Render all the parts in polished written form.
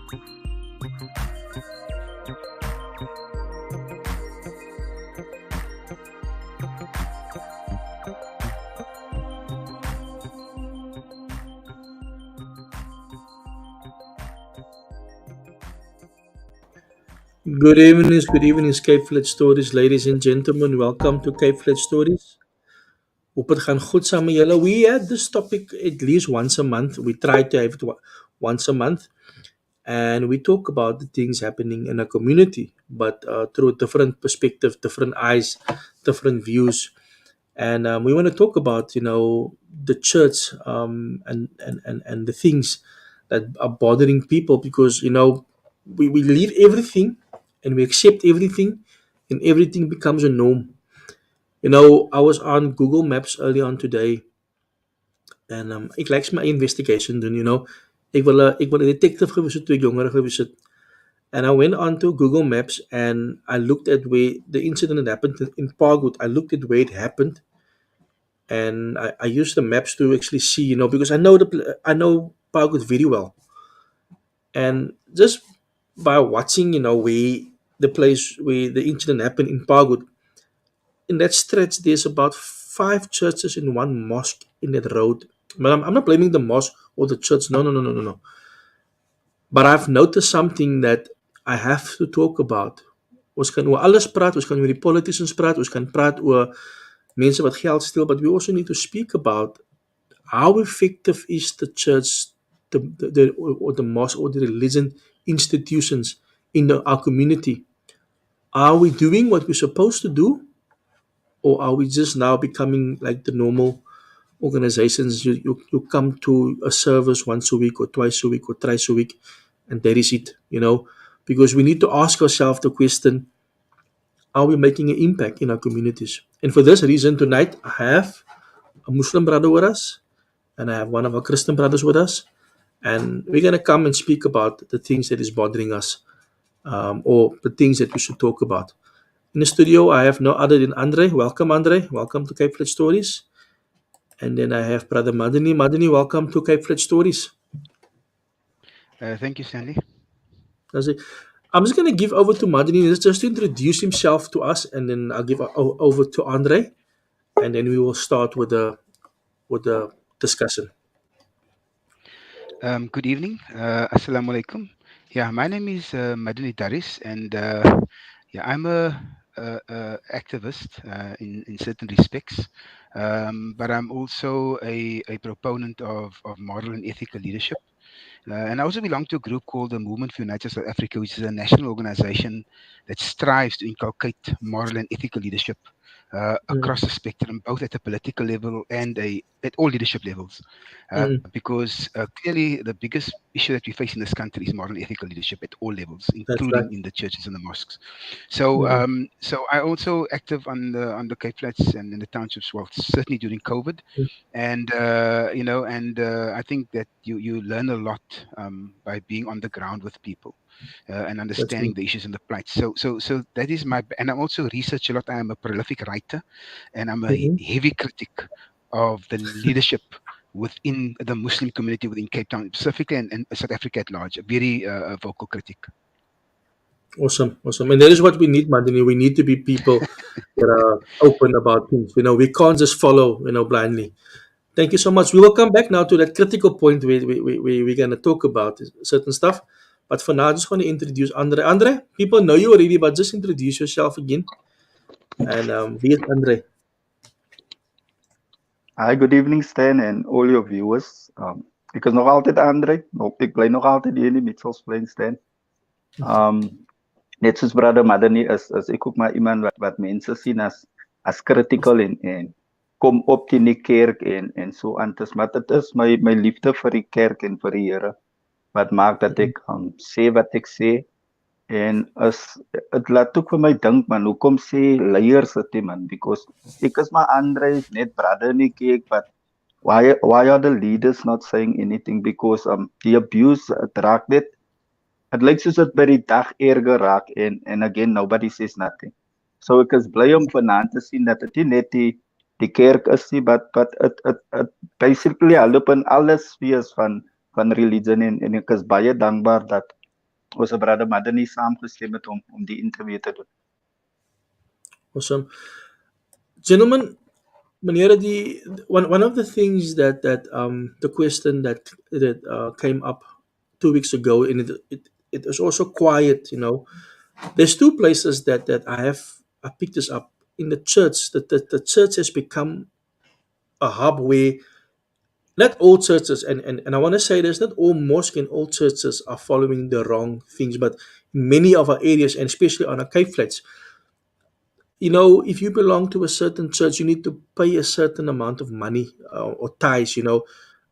Good evening, Cape Fled Stories, ladies and gentlemen. Welcome to Cape Fled Stories. Hoop het gaan goed saam met julle. We had this topic at least once a month. We try to have it once a month, and we talk about the things happening in a community, but through a different perspective, different eyes, different views. And we want to talk about, the church and the things that are bothering people because, we leave everything and we accept everything and everything becomes a norm. I was on Google Maps early on today en ek likes my investigation doen. Ek wil 'n detective gewees het toe ek jonger gewees het. And I went on to Google Maps and I looked at where the incident that happened in Parkwood. I looked at where it happened and I used the maps to actually see, because I know Parkwood very well. And just by watching, where the place where the incident happened in Parkwood, in that stretch, there's about five churches in one mosque in that road. But I'm not blaming the mosque or the church. No, no, no, no, no, no. But I've noticed something that I have to talk about. Ons kan oor alles praat, ons kan oor die politicians praat, ons kan praat oor mense wat geld steel, but we also need to speak about how effective is the church, or the mosque or the religion institutions in our community. Are we doing what we're supposed to do, or are we just now becoming like the normal organizations? You come to a service once a week or twice a week or thrice a week, and that is it. Because we need to ask ourselves the question: are we making an impact in our communities? And for this reason, tonight I have a Muslim brother with us, and I have one of our Christian brothers with us, and we're gonna come and speak about the things that is bothering us, or the things that we should talk about. In the studio, I have no other than Andre. Welcome, Andre. Welcome to Cape Fled Stories. And then I have Brother Madani. Madani, welcome to Cape Fled Stories. Thank you, Stanley. That's it. I'm just going to give over to Madani just to introduce himself to us, and then I'll give over to Andre, and then we will start with the discussion. Good evening. Assalamu alaikum. Yeah, my name is Madani Daris, and I'm a activist in certain respects, but I'm also a proponent of moral and ethical leadership. And I also belong to a group called the Movement for United South Africa, which is a national organization that strives to inculcate moral and ethical leadership across the spectrum, both at the political level and at all leadership levels. Because clearly the biggest issue that we face in this country is moral and ethical leadership at all levels, including in the churches and the mosques. So, so I also active on the Cape Flats and in the townships, well, certainly during COVID, and I think that you learn a lot by being on the ground with people. And understanding the issues and the plight. So that is and I'm also research a lot. I am a prolific writer, and I'm a heavy critic of the leadership within the Muslim community within Cape Town specifically, and South Africa at large. A very vocal critic. Awesome. And that is what we need, Madani. We need to be people that are open about things. We can't just follow, blindly. Thank you so much. We will come back now to that critical point where we're going to talk about certain stuff. But for now, I just want to introduce Andre. Andre, people know you already, but just introduce yourself again. And wie is Andre? Hi, good evening Stan and all your viewers. Ek is nog altyd Andre. Ek bly nog altyd hier in die Mitchellsplein Stan. Net soos brother Madani is ek ook maar iemand wat mense sien as critical en kom op teen die kerk en so aan. Maar dit is my liefde vir die kerk en vir die Here wat maak dat ek sê wat ek sê. En het laat ook vir my dink, man, hoekom sê leiers dit, man? Because ek is maar Andre, net brother in die kerk, but why are the leaders not saying anything? Because the abuse raak dit. Het lyk soos dit by die dag erger raak en again nobody says nothing. So ek is bly om vanaand te sien dat dit nie net die kerk is nie, but it basically help in alle spheres van religion en ek is baie dankbaar dat ons brother Madani saamgestem het om die interview te doen. Awesome. Gentlemen, Manera, one of the things that the question that came up 2 weeks ago, and it was also quiet. There's two places that I picked this up in the church. The church has become a hub where not all churches, and I want to say this, not all mosques and all churches are following the wrong things, but many of our areas, and especially on our Cape Flats, if you belong to a certain church, you need to pay a certain amount of money or tithes.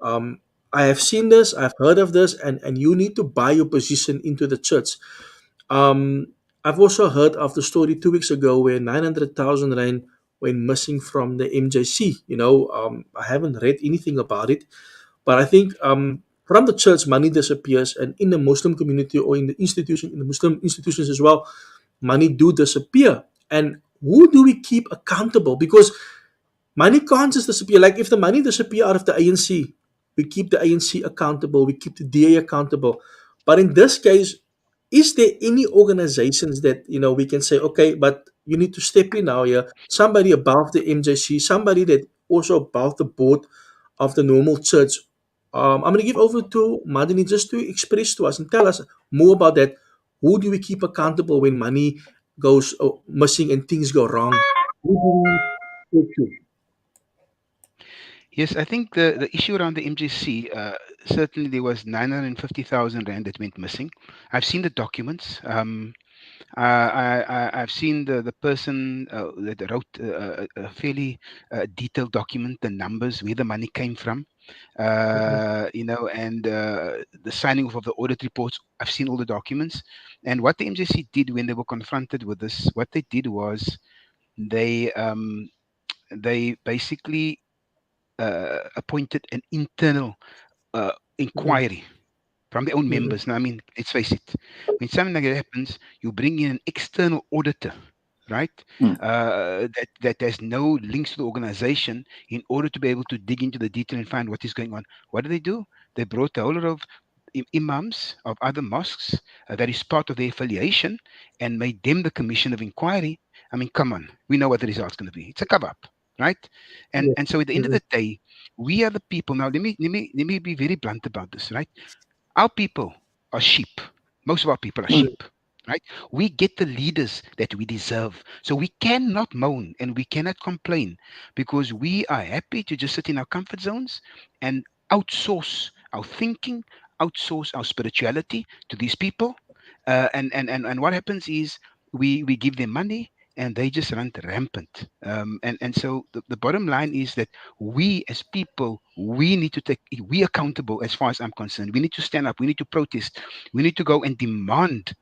Um, I have seen this, I've heard of this, and you need to buy your position into the church. Um, I've also heard of the story 2 weeks ago where 900,000 rand went missing from the MJC. I haven't read anything about it, but I think from the church, money disappears, and in the Muslim community or in the Muslim institutions as well, money do disappear. And who do we keep accountable? Because money can't just disappear. Like if the money disappear out of the ANC, we keep the ANC accountable, we keep the DA accountable. But in this case, is there any organizations that we can say, okay, but you need to step in now here? Somebody above the MJC, somebody that also above the board of the normal church. I'm going to give over to Madani just to express to us and tell us more about that. Who do we keep accountable when money goes missing and things go wrong? Who do we talk to? Yes, I think the issue around the MJC, certainly there was 950,000 rand that went missing. I've seen the documents. I've seen the person that wrote a fairly detailed document, the numbers, where the money came from, Mhm. and the signing off of the audit reports. I've seen all the documents. And what the MJC did when they were confronted with this, what they did was they um, they basically appointed an internal Mhm. inquiry from their own Mhm. members. Now, I mean, let's face it, when something like that happens, you bring in an external auditor, right? Mm. That has no links to the organization in order to be able to dig into the detail and find what is going on. What do? They brought a whole lot of imams of other mosques that is part of their affiliation and made them the commission of inquiry. I mean, come on, we know what the result's going to be. It's a cover up, right? And Yes. and so at the end of Mhm. the day, we are the people. Now, let me be very blunt about this, right? Our people are sheep. Most of our people are Mm. sheep, right? We get the leaders that we deserve. So we cannot moan and we cannot complain because we are happy to just sit in our comfort zones and outsource our thinking, outsource our spirituality to these people. And what happens is we give them money and they just run rampant. And so the bottom line is that we as people, we need to take we accountable as far as I'm concerned. We need to stand up, we need to protest, we need to go and demand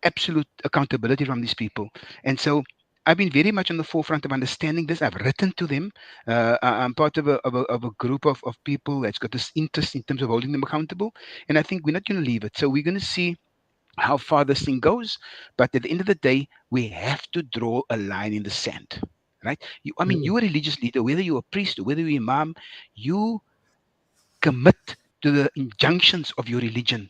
absolute accountability from these people. And so I've been very much on the forefront of understanding this. I've written to them. I'm part of a group of people that's got this interest in terms of holding them accountable. And I think we're not going to leave it. So we're going to see how far this thing goes. But at the end of the day, we have to draw a line in the sand, right? I mean, Mhm. you're a religious leader, whether you're a priest or whether you're imam, you commit to the injunctions of your religion,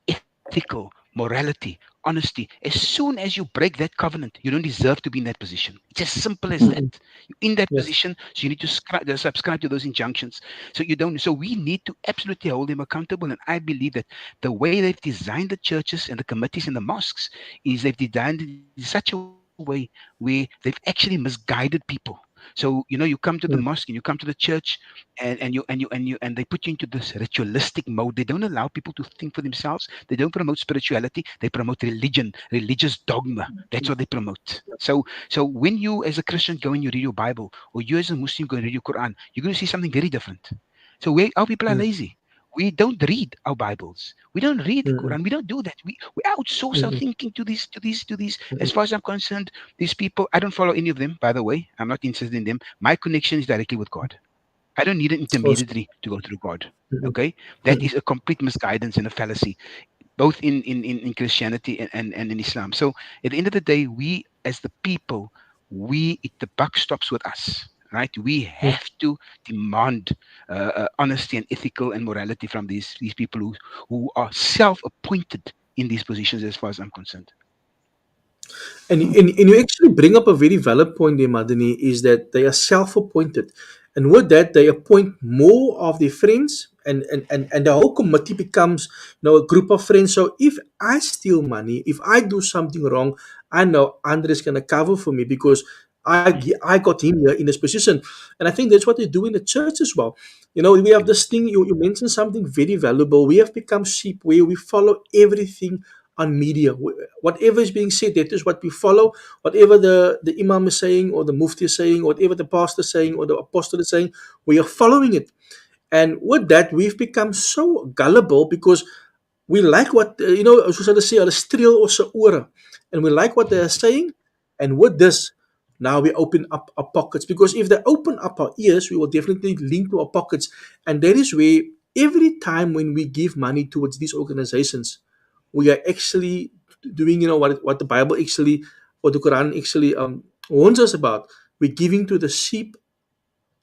ethical, morality, honesty. As soon as you break that covenant, you don't deserve to be in that position. It's as simple as that. Mhm. You're in that Yes. position, so you need to subscribe to those injunctions. So you don't. So we need to absolutely hold them accountable. And I believe that the way they've designed the churches and the committees and the mosques is they've designed it in such a way where they've actually misguided people. So you come to the mosque and you come to the church, and they put you into this ritualistic mode. They don't allow people to think for themselves. They don't promote spirituality. They promote religion, religious dogma. That's what they promote. So when you as a Christian go and you read your Bible, or you as a Muslim go and read your Quran, you're going to see something very different. So our people are Mhm. lazy. We don't read our Bibles. We don't read the Mhm. Quran. We don't do that. We outsource our Mhm. thinking to these. As Mhm. far as I'm concerned, these people, I don't follow any of them, by the way. I'm not interested in them. My connection is directly with God. I don't need an Awesome. intermediary to go through God. Mhm. Okay? That Mhm. is a complete misguidance and a fallacy, both in Christianity and in Islam. So at the end of the day, we as the people, the buck stops with us. Right? We Mhm. have to demand honesty and ethical and morality from these people who are self-appointed in these positions, as far as I'm concerned. And you actually bring up a very valid point there, Madani, is that they are self-appointed. And with that, they appoint more of their friends, and the whole committee becomes, a group of friends. So if I steal money, if I do something wrong, I know Andre is going to cover for me because I got him here in this position. And I think that's what they do in the church as well. We have this thing, you mentioned something very valuable. We have become sheep where we follow everything on media. Whatever is being said, that is what we follow. Whatever the imam is saying, or the mufti is saying, or whatever the pastor is saying, or the apostle is saying, we are following it. And with that, we've become so gullible because we like what, soos hulle sê, hulle streel ons se ore. And we like what they are saying. And with this, now we open up our pockets. Because if they open up our ears, we will definitely link to our pockets. And that is where every time when we give money towards these organizations, we are actually doing, what the Bible actually, or the Quran actually warns us about. We're giving to the sheep,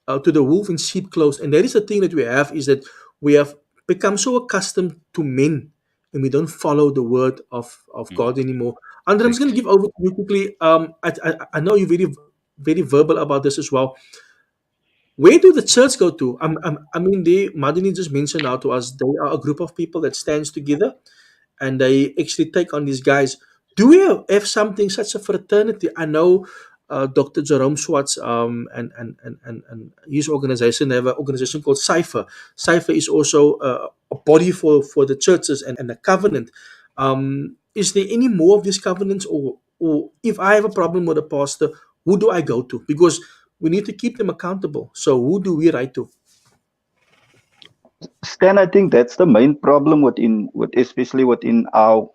to the wolf in sheep clothes. And that is the thing that we have, is that we have become so accustomed to men, and we don't follow the word of Mm, God anymore. Andre, I'm just going to correct. give over to you quickly. I know you're very, very verbal about this as well. Where do the church go to? I mean, Madini just mentioned now to us, they are a group of people that stands together, and they actually take on these guys. Do we have something such a fraternity? I know Dr. Jerome Schwartz, and his organization, they have an organization called Cypher. Cypher is also a body for the churches and a covenant. Is there any more of these covenants, or if I have a problem with a pastor, who do I go to? Because we need to keep them accountable. So who do we write to? Stan, I think that's the main problem especially within our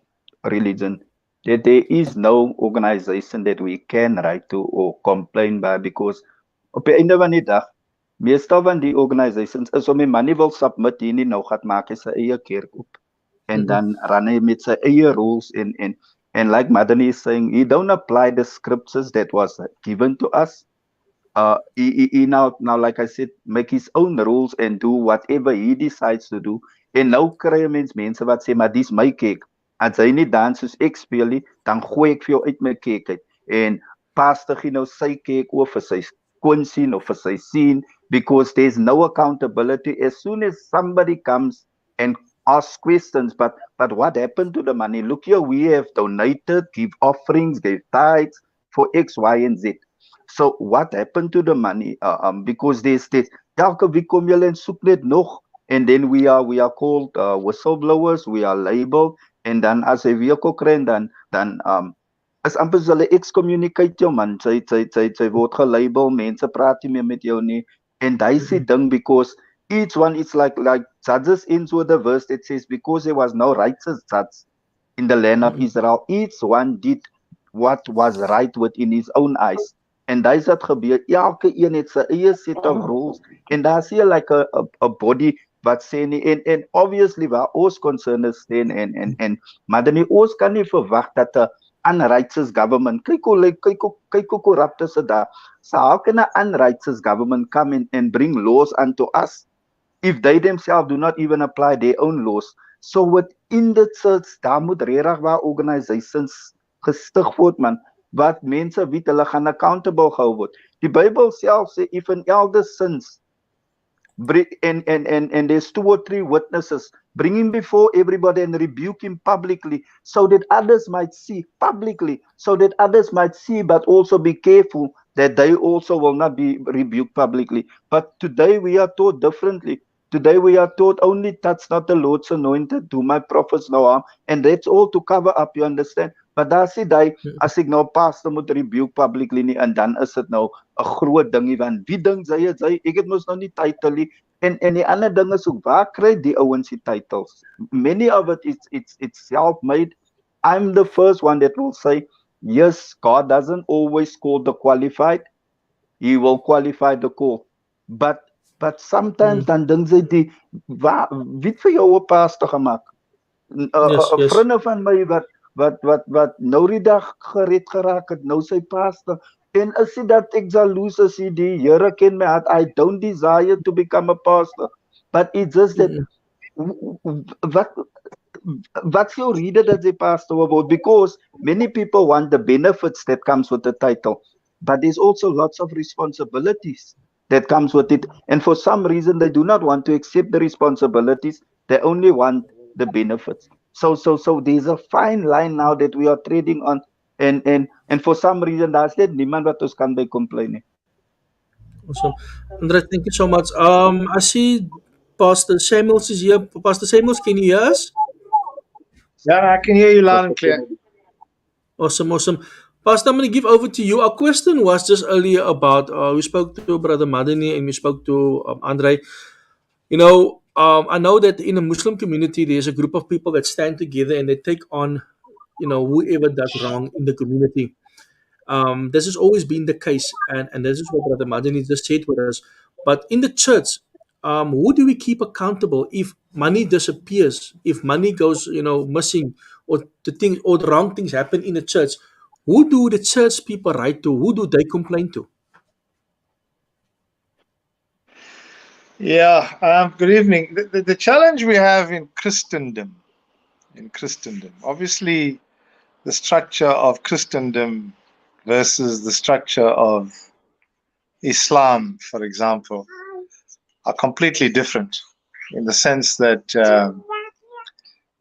religion, that there is no organization that we can write to or complain by, because op die einde van die dag, meestal van die organisations is om die money wil submit hier nie, nou gaan maak hy sy eie kerk op. And Mm-mm. then run hy met sy eie rules, and like Madani is saying, he don't apply the scriptures that was given to us. He now, like I said, make his own rules and do whatever he decides to do. En nou kry jy mense wat sê, maar dis my kerk. As hy nie dan soos ek speel nie, dan gooi ek vir jou uit my kerk uit. En pastor gee nou sy kerk oor vir sy skoonsien of vir sy sien, because there's no accountability. As soon as somebody comes and asks questions, but what happened to the money? Look here, we have donated, give offerings, give tithes for X, Y, and Z. So what happened to the money? Because there's elke week kom julle en soek net nog, and then we are called whistleblowers, we are labeled, and then as a vehicle kry, dan is amper soos hulle excommunicate jou man. Sy word gelabel, mense praat nie meer met jou nie. And daai se ding, because each one is like Judges ends with a verse that says, because there was no righteous judge in the land of Mm-mm. Israel, each one did what was right within his own eyes. En dis wat gebeur. Elke een het sy eie set of rules. En daar sien jy like a body wat sê nie, en obviously waar ons concern is, en maar dan ons kan nie verwag dat 'n unrighteous government, kyk hoe corrupt is dit daar. So how can an unrighteous government come in and bring laws unto us if they themselves do not even apply their own laws? So within the church, daar moet regtig waar organisations gestig word, man, wat mense wie hulle gaan accountable gehou word. Die Bybel self sê, if an elder sins, and there's 2 or 3 witnesses, bring him before everybody and rebuke him publicly, so that others might see publicly, but also be careful that they also will not be rebuked publicly. But today we are taught differently. Today we are taught, only touch not the Lord's anointed, do my prophets no harm, and that's all to cover up, you understand? Maar daar sê hy, as ek nou pastor moet rebuke publicly nie, en dan is dit nou 'n groot dingie, want wie dink sy is hy? Ek het mos nou nie title nie. En die ander ding is ook, waar kry die ouens die titles? Many of it it's self-made. I'm the first one that will say, yes, God doesn't always call the qualified. He will qualify the call. But sometimes dan dink sy die, wie het vir jou 'n pastor gemaak? Yes, 'n yes. vriende van my wat nou die dag gered geraak het, nou sy pastor. En is dit dat ek jaloes is, die Here ken my heart. I don't desire to become a pastor, but it's just that Mm-mm. wat what's your reader that they passed over about? Because many people want the benefits that comes with the title, but there's also lots of responsibilities that comes with it. And for some reason, they do not want to accept the responsibilities. They only want the benefits. So there's a fine line now that we are trading on. And for some reason, that's that niemand wat ons kan by complain. Awesome. Andre, thank you so much. I see Pastor Samuels is here. Pastor Samuels, can you hear us? Yeah, I can hear you loud and clear. Awesome, awesome. Pastor, I'm going to give over to you. Our question was just earlier about, we spoke to Brother Madani and we spoke to Andre. I know that in a Muslim community, there's a group of people that stand together and they take on, whoever does wrong in the community. This has always been the case, and this is what Brother Madani just said with us. But in the church, who do we keep accountable if money disappears, if money goes, missing, or the wrong things happen in the church? Who do the church people write to? Who do they complain to? Yeah, good evening. The challenge we have in Christendom, obviously the structure of Christendom versus the structure of Islam, for example, are completely different in the sense that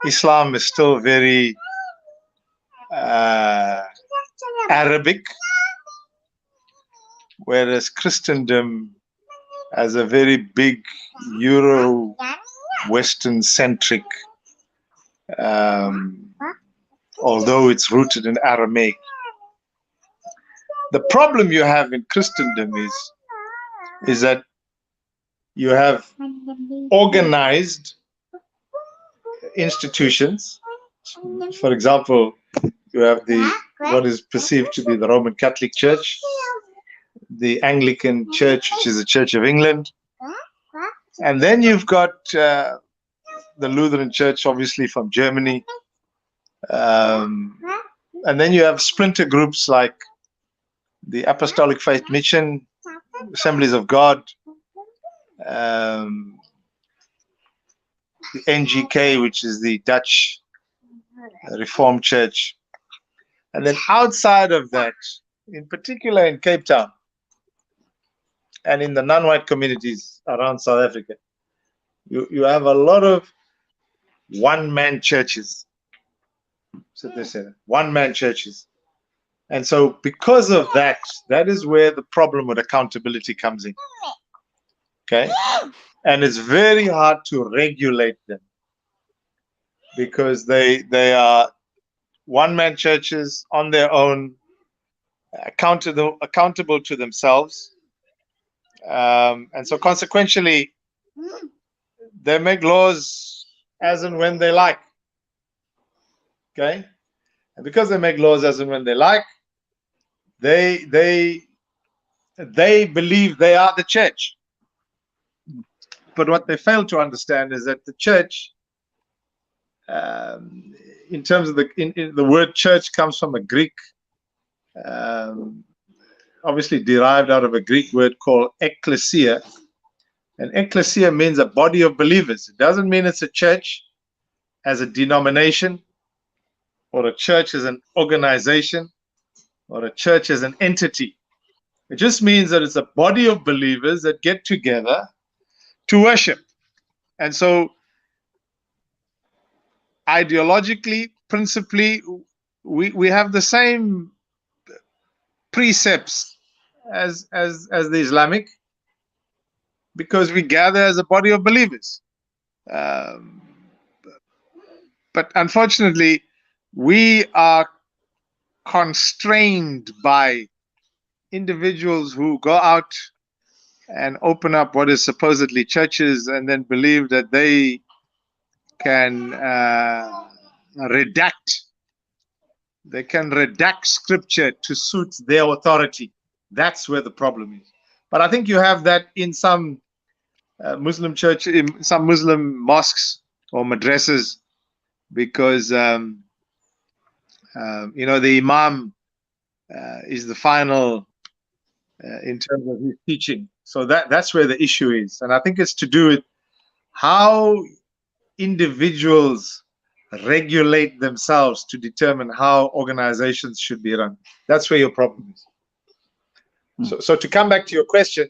Islam is still very Arabic, whereas Christendom has a very big Euro Western centric, although it's rooted in Aramaic. The problem you have in Christendom is that you have organized institutions. For example, you have what is perceived to be the Roman Catholic Church, the Anglican Church, which is the Church of England, and then you've got the Lutheran Church, obviously from Germany, and then you have splinter groups like the Apostolic Faith Mission, Assemblies of God, the NGK, which is the Dutch Reformed Church. And then outside of that, in particular in Cape Town and in the non-white communities around South Africa, you have a lot of one-man churches. So they say one-man churches. And so because of that, that is where the problem with accountability comes in. Okay? And it's very hard to regulate them because they are one-man churches on their own, accountable to themselves. And so consequentially, they make laws as and when they like. Okay? And because they make laws as and when they like, they believe they are the church. But what they fail to understand is that the church, in terms of the word church, comes from a Greek, obviously derived out of a Greek word called ecclesia. And ecclesia means a body of believers. It doesn't mean it's a church as a denomination, or a church as an organization, or a church as an entity. It just means that it's a body of believers that get together to worship. And so ideologically, principally, we have the same precepts as the Islamic, because we gather as a body of believers. But unfortunately, we are constrained by individuals who go out and open up what is supposedly churches and then believe that they can redact scripture to suit their authority. That's where the problem is. But I think you have that in some Muslim church, in some Muslim mosques or madrasas, because the imam is the final in terms of his teaching. So that's where the issue is. And I think it's to do with how individuals regulate themselves to determine how organizations should be run. That's where your problem is. So to come back to your question,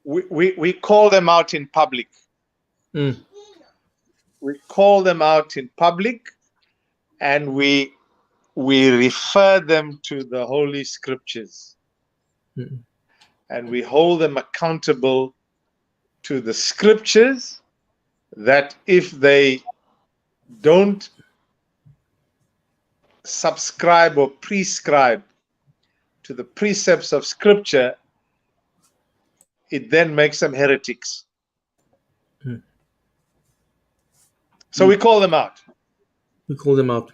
we call them out in public. Mm. We call them out in public, and we refer them to the Holy Scriptures, and we hold them accountable to the Scriptures, that if they don't subscribe or prescribe to the precepts of Scripture, it then makes them heretics. So we call them out. We call them out.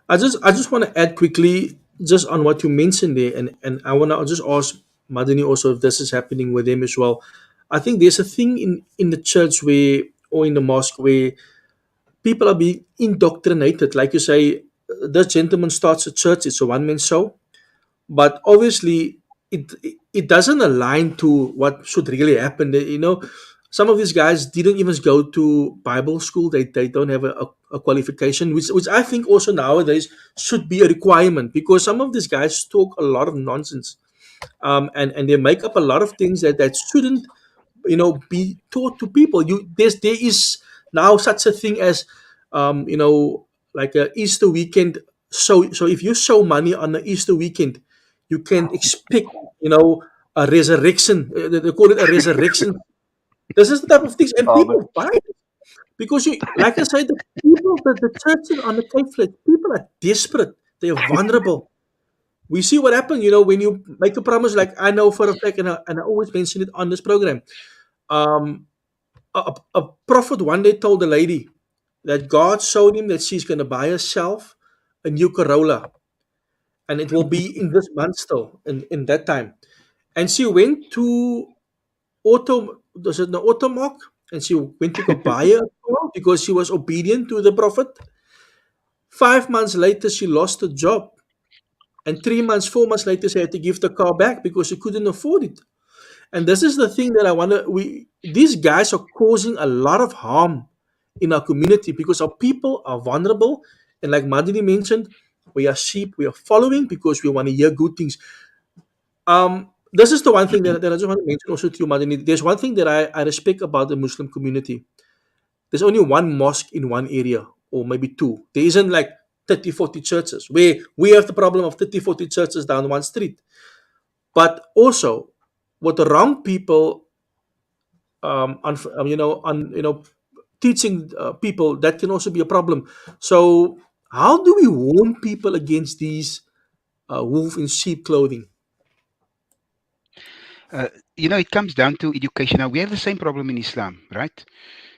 I just want to add quickly just on what you mentioned there, and I want to just ask Madani also if this is happening with them as well. I think there's a thing in the church where, or in the mosque, where people are being indoctrinated. Like you say, this gentleman starts a church, it's a one man show, but obviously it doesn't align to what should really happen. Some of these guys didn't even go to Bible school. They don't have a qualification, which I think also nowadays should be a requirement, because some of these guys talk a lot of nonsense, and they make up a lot of things that shouldn't be taught to people. There is now such a thing as like a Easter weekend. So if you show money on the Easter weekend, you can expect a resurrection. They call it a resurrection. This is the type of things, and Amen. people buy it because like I said, the churches on the Cape Flats, people are desperate. They are vulnerable. We see what happens, when you make a promise. Like I know for a fact, and I always mention it on this program. Um, a prophet one day told a lady that God showed him that she's going to buy herself a new Corolla, and it will be in this month still, in that time. And she went to does it the Automark, and she went to go buy a car because she was obedient to the prophet. 5 months later, she lost her job, and 3 months, 4 months later, she had to give the car back because she couldn't afford it. And this is the thing that I wonder. These guys are causing a lot of harm in our community because our people are vulnerable. And like Madini mentioned, we are sheep. We are following because we want to hear good things. This is the one thing that I just want to mention also to you, Madini. There's one thing that I respect about the Muslim community. There's only one mosque in one area, or maybe two. There isn't like 30, 40 churches where we have the problem of 30, 40 churches down one street. But also, with the wrong people, teaching people, that can also be a problem. So how do we warn people against these wolf in sheep clothing? It comes down to education. Now we have the same problem in Islam, right?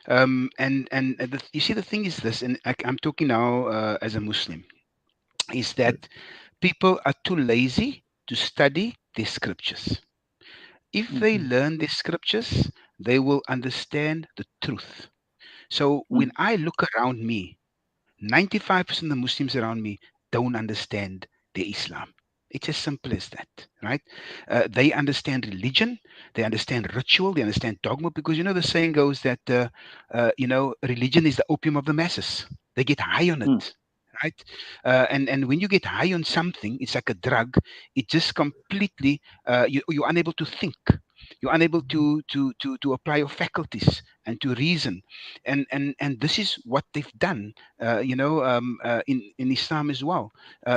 You see, the thing is this, and I'm talking now as a Muslim, is that people are too lazy to study the scriptures. If they learn the scriptures, they will understand the truth. So when I look around me, 95% of the Muslims around me don't understand the Islam. It's as simple as that, right? They understand religion, they understand ritual, they understand dogma, because the saying goes that religion is the opium of the masses. They get high on it, right? And when you get high on something, it's like a drug. It just completely you're unable to think. You're unable to apply your faculties and to reason, and this is what they've done, in Islam as well.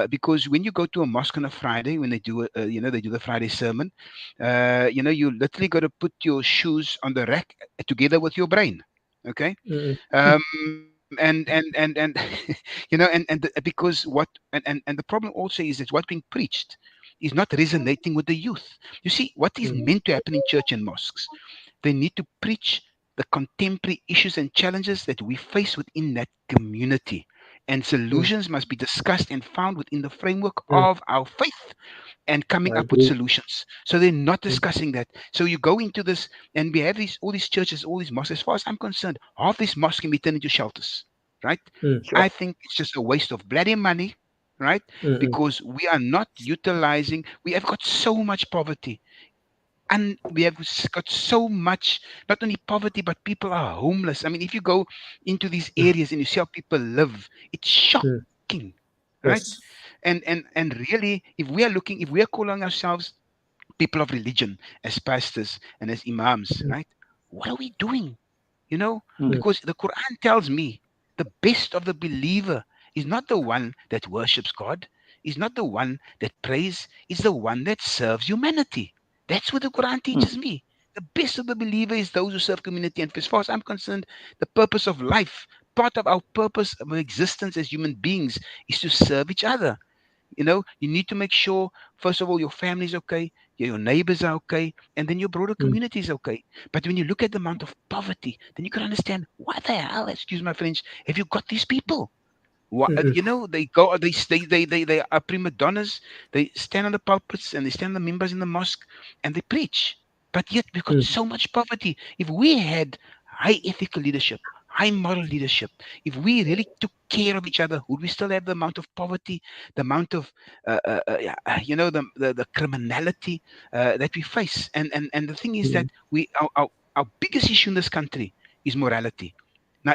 Because when you go to a mosque on a Friday, when they do they do the Friday sermon, you literally got to put your shoes on the rack together with your brain. Okay. Mm-mm. And because the problem also is that what's being preached is not resonating with the youth. You see, what is Mm. meant to happen in church and mosques? They need to preach the contemporary issues and challenges that we face within that community. And Mm. solutions must be discussed and found within the framework Mm. of our faith and coming I up with agree. solutions. So they're not Mm. discussing that. So you go into this, and we have all these churches, all these mosques. As far as I'm concerned, half these mosques can be turned into shelters, right? Mm. I Sure. think it's just a waste of bloody money, right? Mm. Because we are not utilizing. We have got so much poverty we have got so much, not only poverty, but people are homeless. I mean, if you go into these areas and you see how people live, it's mm, shocking, right? yes. And really, if we are calling ourselves people of religion as pastors and as imams, Mm, right? What are we doing? You know, mm, because the Quran tells me the best of the believer is not the one that worships God, is not the one that prays, is the one that serves humanity. That's what the Quran mm, teaches me. The best of the believer is those who serve community. And as far as I'm concerned, the purpose of life, part of our purpose of existence as human beings, is to serve each other. You need to make sure, first of all, your family is okay, your neighbors are okay, and then your broader mm, community is okay. But when you look at the amount of poverty, then you can understand why the hell, excuse my French, have you got these people? What, mm, they go, they are prima donnas. They stand on the pulpits and they stand on the members in the mosque and they preach. But yet we've got mm, so much poverty. If we had high ethical leadership, high moral leadership, if we really took care of each other, would we still have the amount of poverty, the amount of, yeah, the criminality that we face? And the thing is mm, that our biggest issue in this country is morality. Now,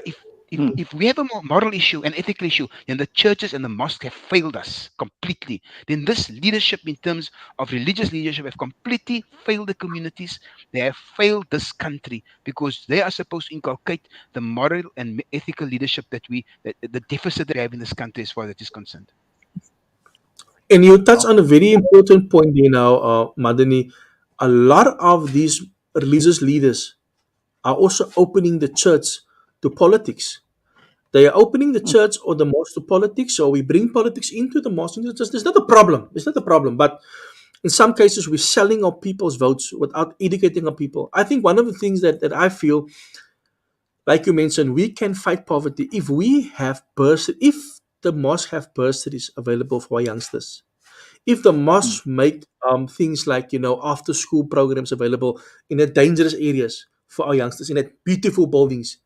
mm. if we have a moral issue, an ethical issue, then the churches and the mosque have failed us completely. Then this leadership, in terms of religious leadership, have completely failed the communities. They have failed this country because they are supposed to inculcate the moral and ethical leadership that the deficit that we have in this country as far as that is concerned. And you touch Oh, on a very important point here now, Madani. A lot of these religious leaders are also opening the church to politics. They are opening the mm, church or the mosque to politics, so we bring politics into the mosque. Into the church. There's not a problem. It's not a problem. But in some cases, we're selling our people's votes without educating our people. I think one of the things that I feel, like you mentioned, we can fight poverty if we have if the mosque have bursaries available for our youngsters. If the mm, mosque make things like after school programs available in the dangerous areas for our youngsters in that beautiful buildings,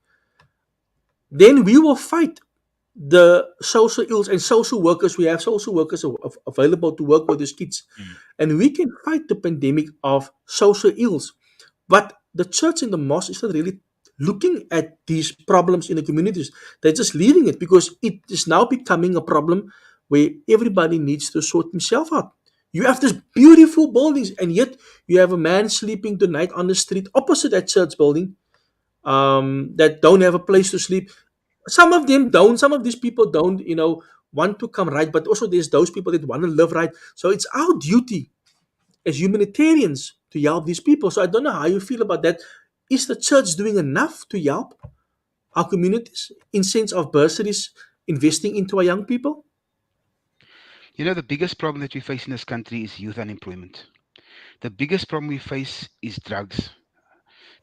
then we will fight the social ills and social workers. We have social workers available to work with these kids, Mm. and we can fight the pandemic of social ills. But the church and the mosque is not really looking at these problems in the communities. They're just leaving it because it is now becoming a problem where everybody needs to sort himself out. You have these beautiful buildings, and yet you have a man sleeping tonight on the street opposite that church building, that don't have a place to sleep. Some of them don't. Some of these people don't, want to come right. But also, there's those people that want to live right. So it's our duty as humanitarians to help these people. So I don't know how you feel about that. Is the church doing enough to help our communities in sense of bursaries, investing into our young people? The biggest problem that we face in this country is youth unemployment. The biggest problem we face is drugs.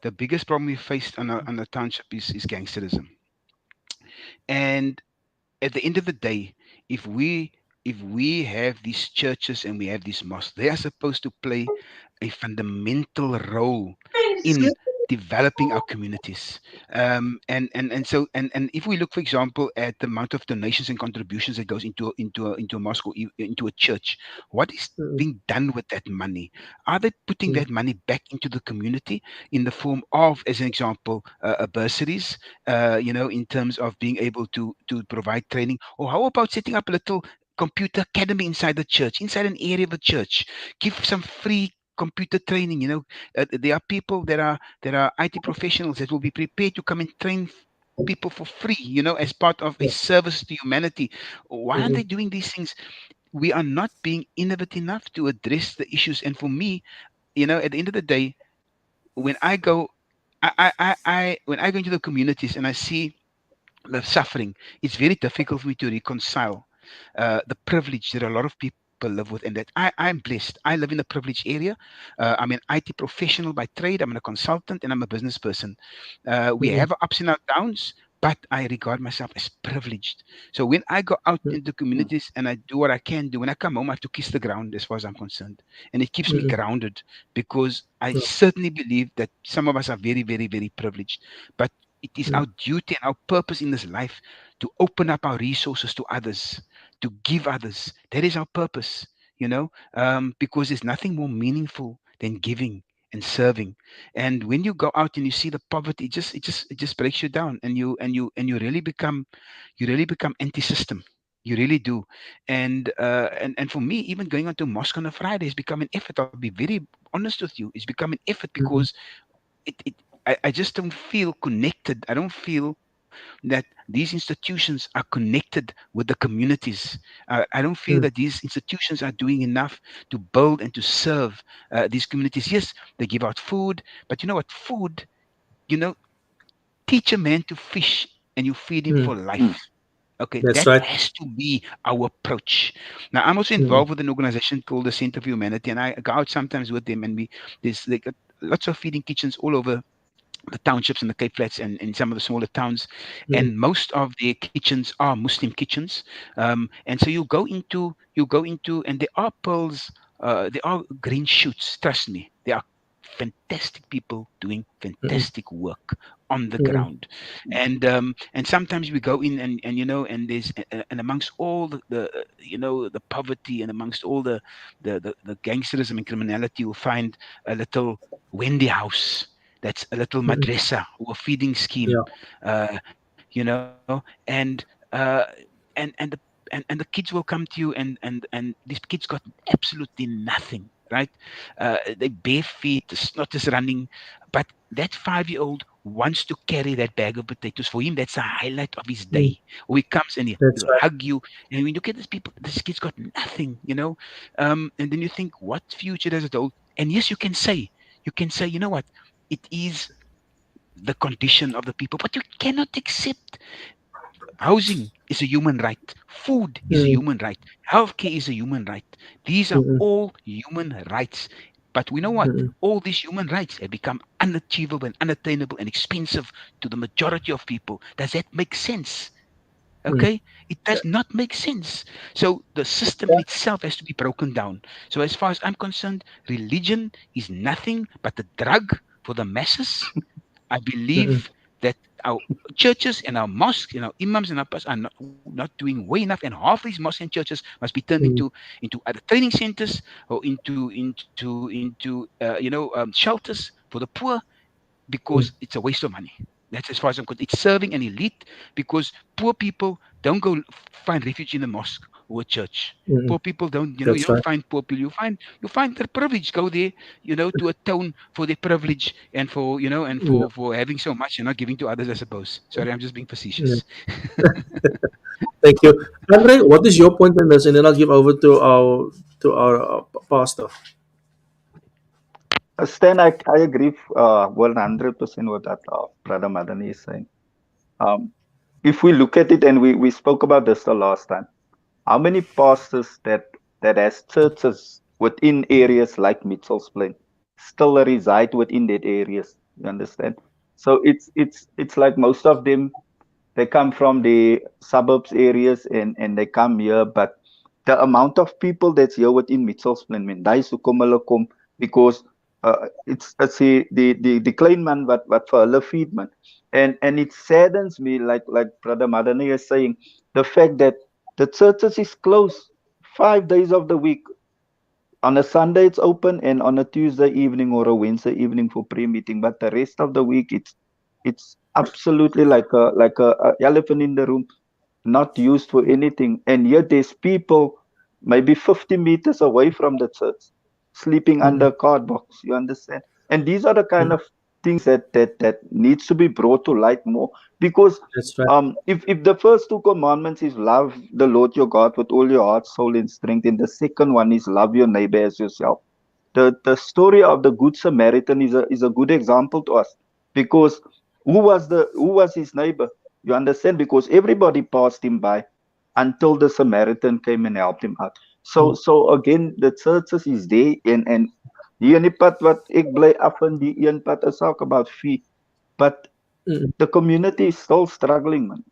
The biggest problem we face on the township is gangsterism. And at the end of the day, if we have these churches and we have these mosques, they are supposed to play a fundamental role in developing our communities. And if we look, for example, at the amount of donations and contributions that goes into a mosque or into a church, what is Mm, being done with that money? Are they putting mm, that money back into the community in the form of, as an example, bursaries, in terms of being able to provide training? Or how about setting up a little computer academy inside the church, inside an area of the church? Give some free computer training. There are people that are IT professionals that will be prepared to come and train people for free, as part of a yeah, service to humanity. Why aren't they mhm, doing these things? We are not being innovative enough to address the issues. And for me, at the end of the day, when I go, when I go into the communities and I see the suffering, it's very difficult for me to reconcile the privilege that a lot of people live with, and that I'm blessed. I live in a privileged area. I'm an IT professional by trade. I'm a consultant, and I'm a business person. We mhm, have our ups and our downs, but I regard myself as privileged. So when I go out mm, into mm, communities and I do what I can do, when I come home, I have to kiss the ground as far as I'm concerned, and it keeps me mhm, grounded because I yeah, certainly believe that some of us are very, very, very privileged, but it is mm, our duty and our purpose in this life to open up our resources to others, to give others. That is our purpose, because there's nothing more meaningful than giving and serving. And when you go out and you see the poverty, it just breaks you down, and you really become anti-system. You really do. And for me, even going onto mosque on a Friday has become an effort. I'll be very honest with you. It's become an effort because Mm-mm. I just don't feel connected. I don't feel that these institutions are connected with the communities. I don't feel that Mm. these institutions are doing enough to build and to serve these communities. Yes, they give out food, but you know what? Food, you know, teach a man to fish and you feed him for Mm. mm, life. Okay, That's that right. has to be our approach. Now, I'm also Mm-mm. involved with an organization called the Center for Humanity, and I go out sometimes with them, and there's like lots of feeding kitchens all over the townships and the Cape Flats and in some of the smaller towns, Mm. and most of their kitchens are Muslim kitchens. And so you go into, and there are pearls, there are green shoots. Trust me, there are fantastic people doing Mm-mm. fantastic work on the Mm-mm. ground. And sometimes we go in, and and there's and amongst all the poverty, and amongst all the gangsterism and criminality, you'll find a little Wendy house, that's a little Mm-mm. madrasa or a feeding scheme, Yeah. and and the and the kids will come to you, and these kids got absolutely nothing, right? They bare feet, the snot is running, but that 5-year-old wants to carry that bag of potatoes. For him, that's a highlight of his Mm. day. Or he comes and That's he'll right. hug you, and when you look at these people, this kid's got nothing, and then you think, what future does it hold? And yes, you can say, you know what? It is the condition of the people, but you cannot accept. Housing is a human right. Food is a Mm. human right. Healthcare is a human right. These are Mm-mm. all human rights. But we know what? Mm-mm. All these human rights have become unachievable and unattainable and expensive to the majority of people. Does that make sense? Mm. Okay? It does not make sense. So the system in Yeah. itself has to be broken down. So, as far as I'm concerned, religion is nothing but a drug for the masses. I Mm-mm. believe that our churches and our mosques and our imams and our pastors are not doing way enough, and half these mosques and churches must be turned Mm. into either training centers or into shelters for the poor, because Mm. it's a waste of money. That's as far as I'm concerned. It's serving an elite, because poor people don't go find refuge in a mosque or a church. Mm-mm. Poor people don't, you That's don't right. find poor people. You find their privilege. Go there, to atone for their privilege, and Yeah. for having so much and not giving to others, I suppose. Sorry, I'm just being Yeah. facetious. Thank you, Andre. What is your point on this? And then I'll give over to our pastor. Stan, I agree 100% with that Brother Madani is saying. Um, if we look at it, and we spoke about this the last time, how many pastors that has churches within areas like Mitchell's Plain still reside within that areas? You understand? So it's like most of them, they come from the suburbs areas, and they come here, but the amount of people that's here within Mitchell's Plain, man, daai is hoekom hulle kom, because it's the klein man wat vir hulle feed, man. And it saddens me, like Brother Madani is saying, the fact that the churches is closed 5 days of the week. On a Sunday it's open, and on a Tuesday evening or a Wednesday evening for prayer meeting. But the rest of the week it's absolutely like a elephant in the room, not used for anything. And yet there's people maybe 50 meters away from the church sleeping under Mm-mm. a cardbox. You understand? And these are the kind Mm. of things that needs to be brought to light more, because That's right. if the first two commandments is love the Lord your God with all your heart, soul, and strength, and the second one is love your neighbor as yourself. The story of the Good Samaritan is a good example to us, because who was his neighbor? You understand? Because everybody passed him by until the Samaritan came and helped him out. So Mm. so again, the churches is there, and hier in die pad wat ek bly af in die een pad is ook about fee, but Mm. the community is still struggling, man.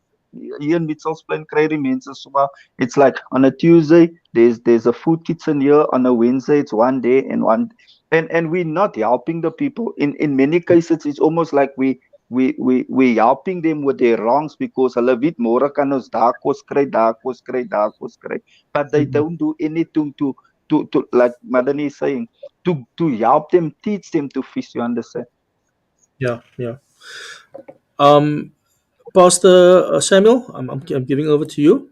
Here in Mitchell's Plain kry die mense so maar, it's like on a Tuesday there's a food kitchen here, on a Wednesday it's one day, and we're not helping the people. In many cases it's almost like we helping them with their wrongs, because hulle weet môre kan ons daar kos kry, daar kos kry, daar kos kry, but they Mm. don't do anything to like Madani is saying, to help them, teach them to fish. You understand? Yeah, yeah. Pastor Samuel, I'm giving over to you.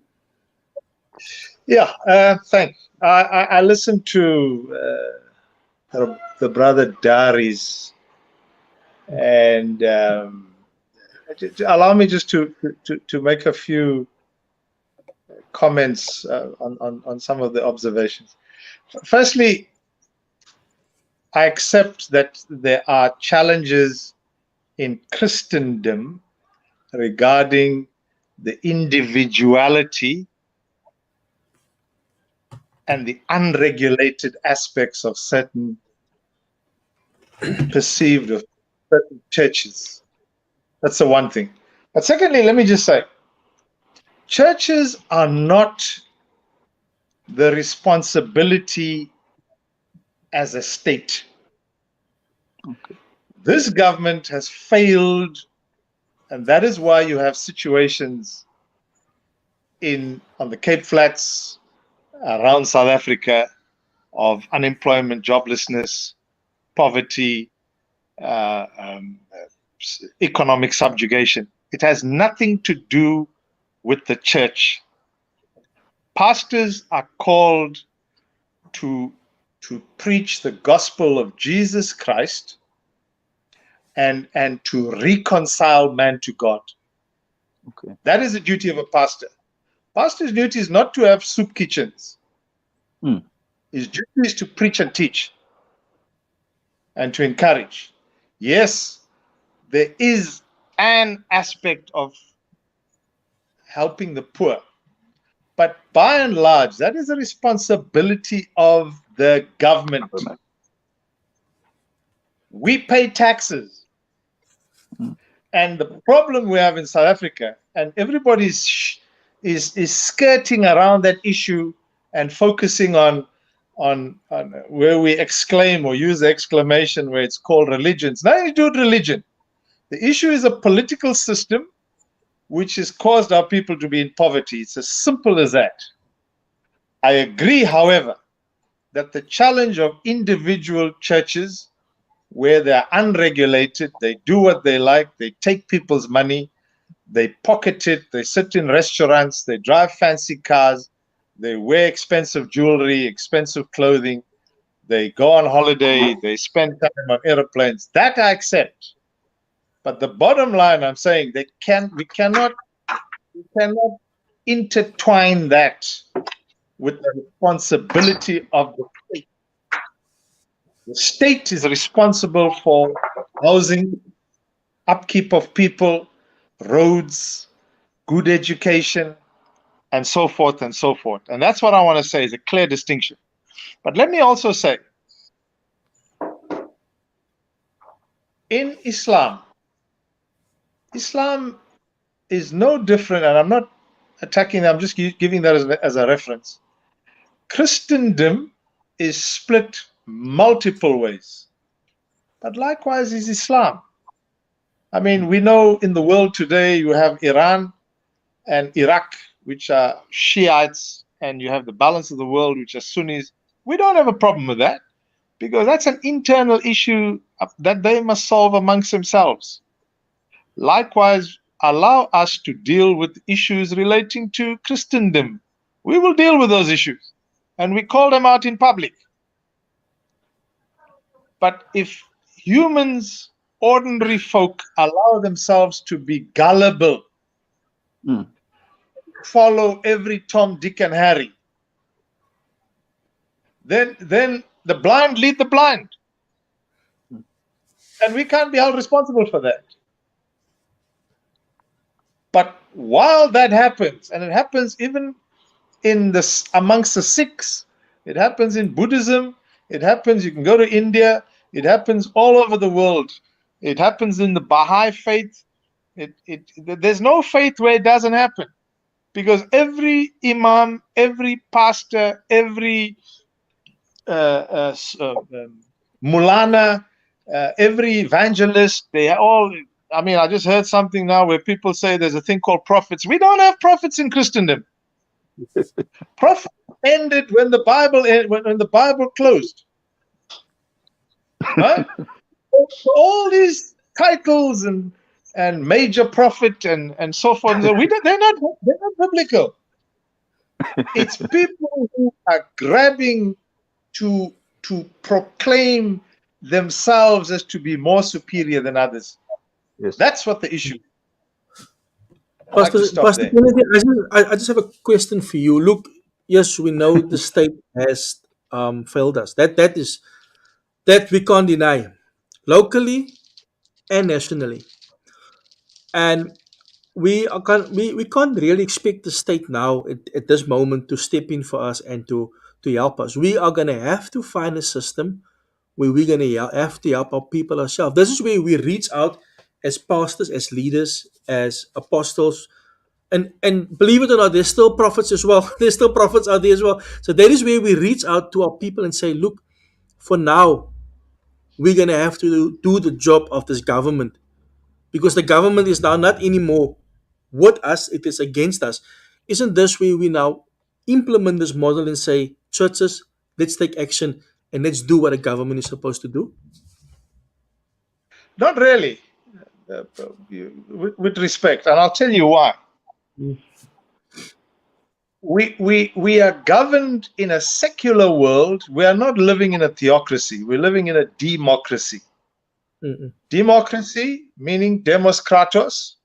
Yeah, thanks. I listened to the brother Darius, and allow me just to make a few comments on some of the observations. Firstly, I accept that there are challenges in Christendom regarding the individuality and the unregulated aspects of certain perceived of certain churches. That's the one thing. But secondly, let me just say, churches are not the responsibility as a state. Okay. This government has failed, and that is why you have situations on the Cape Flats, around South Africa, of unemployment, joblessness, poverty, economic subjugation. It has nothing to do with the church. Pastors are called to preach the gospel of Jesus Christ and to reconcile man to God. Okay. That is the duty of a pastor. Pastor's duty is not to have soup kitchens. His duty is to preach and teach and to encourage. Yes, there is an aspect of helping the poor, but by and large, that is a responsibility of the government. We pay taxes. And the problem we have in South Africa, and everybody is skirting around that issue and focusing on where we exclaim or use the exclamation where it's called religions. Nothing to do with religion. The issue is a political system which has caused our people to be in poverty. It's as simple as that. I agree, however, that the challenge of individual churches where they're unregulated, they do what they like, they take people's money, they pocket it, they sit in restaurants, they drive fancy cars, they wear expensive jewelry, expensive clothing, they go on holiday, they spend time on airplanes. That I accept. But the bottom line, I'm saying, we cannot intertwine that with the responsibility of the state. The state is responsible for housing, upkeep of people, roads, good education, and so forth and so forth. And that's what I want to say is a clear distinction. But let me also say, in Islam is no different, and I'm not attacking that, I'm just giving that as a reference. Christendom is split multiple ways, but likewise is Islam. I mean, we know in the world today you have Iran and Iraq, which are Shiites, and you have the balance of the world, which are Sunnis. We don't have a problem with that because that's an internal issue that they must solve amongst themselves. Likewise, allow us to deal with issues relating to Christendom. We will deal with those issues, and we call them out in public. But if humans, ordinary folk, allow themselves to be gullible, follow every Tom, Dick, and Harry, then the blind lead the blind. And we can't be held responsible for that. But while that happens, and it happens even amongst the Sikhs, it happens in Buddhism, it happens, you can go to India, it happens all over the world. It happens in the Baha'i faith. There's no faith where it doesn't happen. Because every imam, every pastor, every mulana, every evangelist, they all, I mean, I just heard something now where people say there's a thing called prophets. We don't have prophets in Christendom. ended when the Bible when the Bible closed. Right? So all these titles and major prophet and so forth. So they're not biblical. It's people who are grabbing to proclaim themselves as to be more superior than others. Yes. That's what the issue. I'd like to stop Pastor there. Kennedy, I just have a question for you. Look, yes, we know the state has failed us. That we can't deny, locally and nationally. And we can't really expect the state now at this moment to step in for us and to help us. We are gonna have to find a system where we're gonna have to help our people ourselves. This is where we reach out as pastors, as leaders, as apostles. And believe it or not, there's still prophets as well. There's still prophets out there as well. So that is where we reach out to our people and say, look, for now, we're gonna have to do the job of this government, because the government is now not anymore with us, it is against us. Isn't this where we now implement this model and say, churches, let's take action and let's do what a government is supposed to do? Not really, with respect, and I'll tell you why. Mm. We are governed in a secular world. We are not living in a theocracy. We're living in a democracy. Mm-mm. Democracy, meaning demos kratos,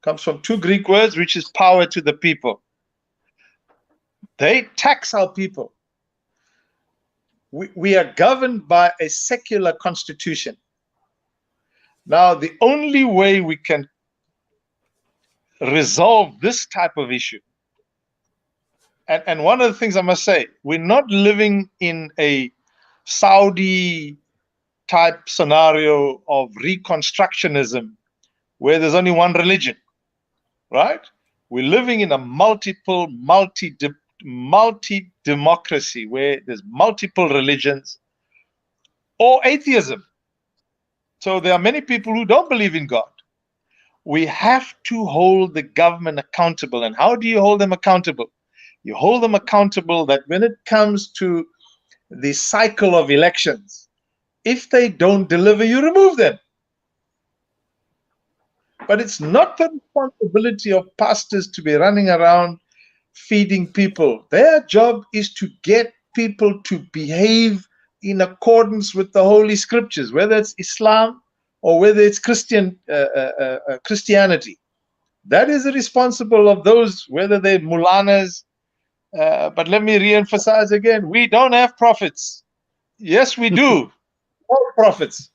comes from two Greek words, which is power to the people. They tax our people. We are governed by a secular constitution. Now, the only way we can resolve this type of issue, and one of the things I must say, we're not living in a Saudi type scenario of reconstructionism where there's only one religion, right? We're living in a multi-democracy where there's multiple religions or atheism. So there are many people who don't believe in God. We have to hold the government accountable. And how do you hold them accountable? You hold them accountable that when it comes to the cycle of elections, if they don't deliver, you remove them. But it's not the responsibility of pastors to be running around feeding people. Their job is to get people to behave in accordance with the Holy Scriptures, whether it's Islam or whether it's Christianity. That is the responsible of those, whether they're mulanas. But let me re-emphasize again, we don't have prophets. Yes, we do. All prophets.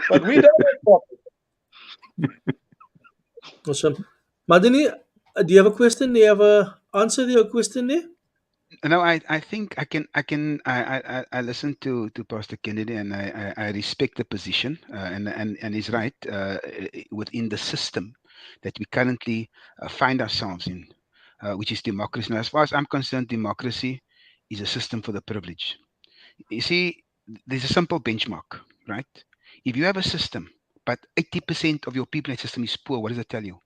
But we don't have prophets. Awesome. Madini, do you have a question? Do you have a answer to your question there? No, I think I listen to Pastor Kennedy, and I respect the position, and he's right, within the system that we currently find ourselves in, which is democracy. Now, as far as I'm concerned, democracy is a system for the privileged. You see, there's a simple benchmark, right? If you have a system, but 80% of your people in the system is poor, what does it tell you?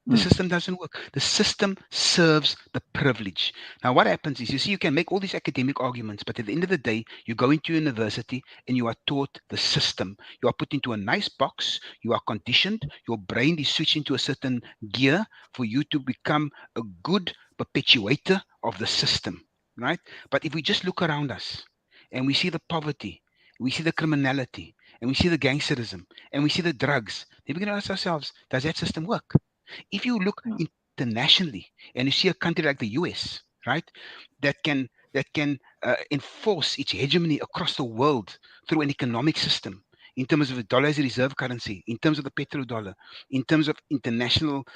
The system doesn't work. The system serves the privilege. Now, what happens is, you see, you can make all these academic arguments, but at the end of the day, you go into university and you are taught the system. You are put into a nice box. You are conditioned. Your brain is switched into a certain gear for you to become a good perpetuator of the system, right? But if we just look around us and we see the poverty, we see the criminality, and we see the gangsterism, and we see the drugs, then we can ask ourselves, does that system work? If you look internationally and you see a country like the US, right, that can enforce its hegemony across the world through an economic system, in terms of the dollar as a reserve currency, in terms of the petrodollar, in terms of international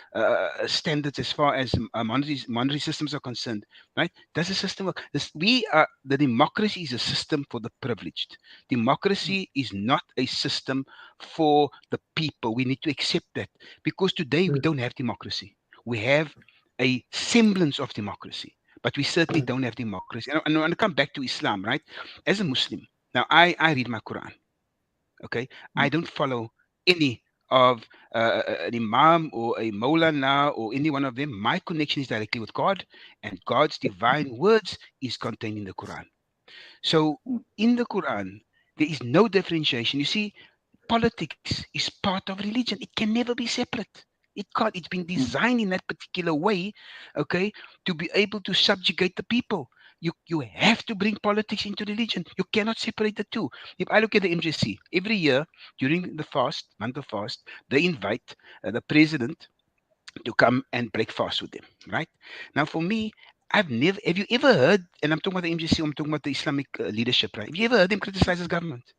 standards as far as monetary systems are concerned, right? Does the system work? The democracy is a system for the privileged. Democracy is not a system for the people. We need to accept that, because today we don't have democracy. We have a semblance of democracy, but we certainly don't have democracy. And I want to come back to Islam, right? As a Muslim, now I read my Quran. Okay, I don't follow any of an imam or a Maulana or any one of them. My connection is directly with God, and God's divine words is contained in the Quran. So in the Quran, there is no differentiation. You see, politics is part of religion. It can never be separate. It can't. It's been designed in that particular way, okay, to be able to subjugate the people. You have to bring politics into religion. You cannot separate the two. If I look at the MJC, every year during the month of fast, they invite the president to come and break fast with them, right? Now, for me, I've never. Have you ever heard? And I'm talking about the MJC. I'm talking about the Islamic leadership, right? Have you ever heard them criticize his government?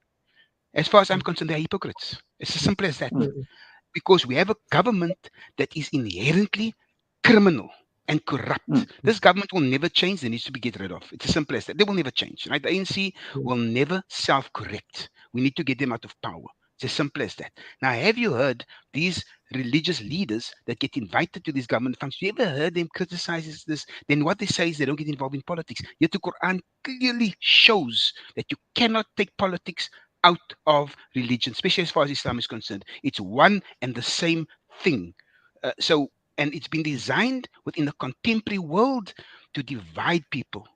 As far as I'm concerned, they're hypocrites. It's as simple as that. Mm, Because we have a government that is inherently criminal and corrupt. This government will never change. They needs to be get rid of. It's as simple as that. They will never change. Right? The ANC mm, will never self-correct. We need to get them out of power. It's as simple as that. Now, have you heard these religious leaders that get invited to these government functions? You ever heard them criticize this? Then what they say is they don't get involved in politics. Yet the Quran clearly shows that you cannot take politics out of religion, especially as far as Islam is concerned. It's one and the same thing. And it's been designed within the contemporary world to divide people.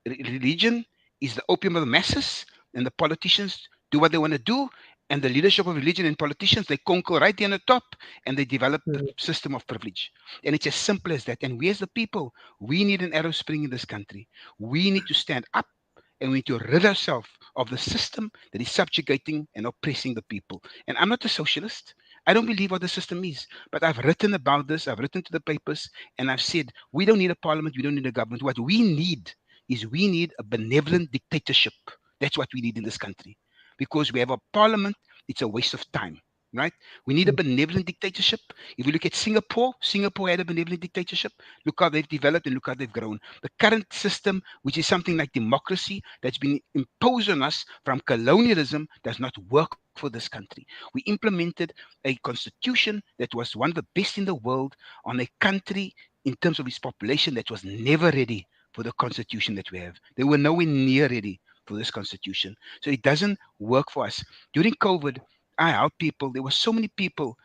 Religion is the opium of the masses, and the politicians do what they want to do. And the leadership of religion and politicians, they conquer right there on the top, and they develop the mm, system of privilege. And it's as simple as that. And we as the people, we need an arrow spring in this country. We need to stand up and we need to rid ourselves of the system that is subjugating and oppressing the people. And I'm not a socialist. I don't believe what the system is, but I've written about this. I've written to the papers, and I've said we don't need a parliament. We don't need a government. What we need is we need a benevolent dictatorship. That's what we need in this country, because we have a parliament. It's a waste of time. Right? We need a mm, benevolent dictatorship. If we look at Singapore, Singapore had a benevolent dictatorship. Look how they've developed and look how they've grown. The current system, which is something like democracy that's been imposed on us from colonialism, does not work for this country. We implemented a constitution that was one of the best in the world on a country in terms of its population that was never ready for the constitution that we have. They were nowhere near ready for this constitution. So it doesn't work for us. During COVID, I helped people. There were so many people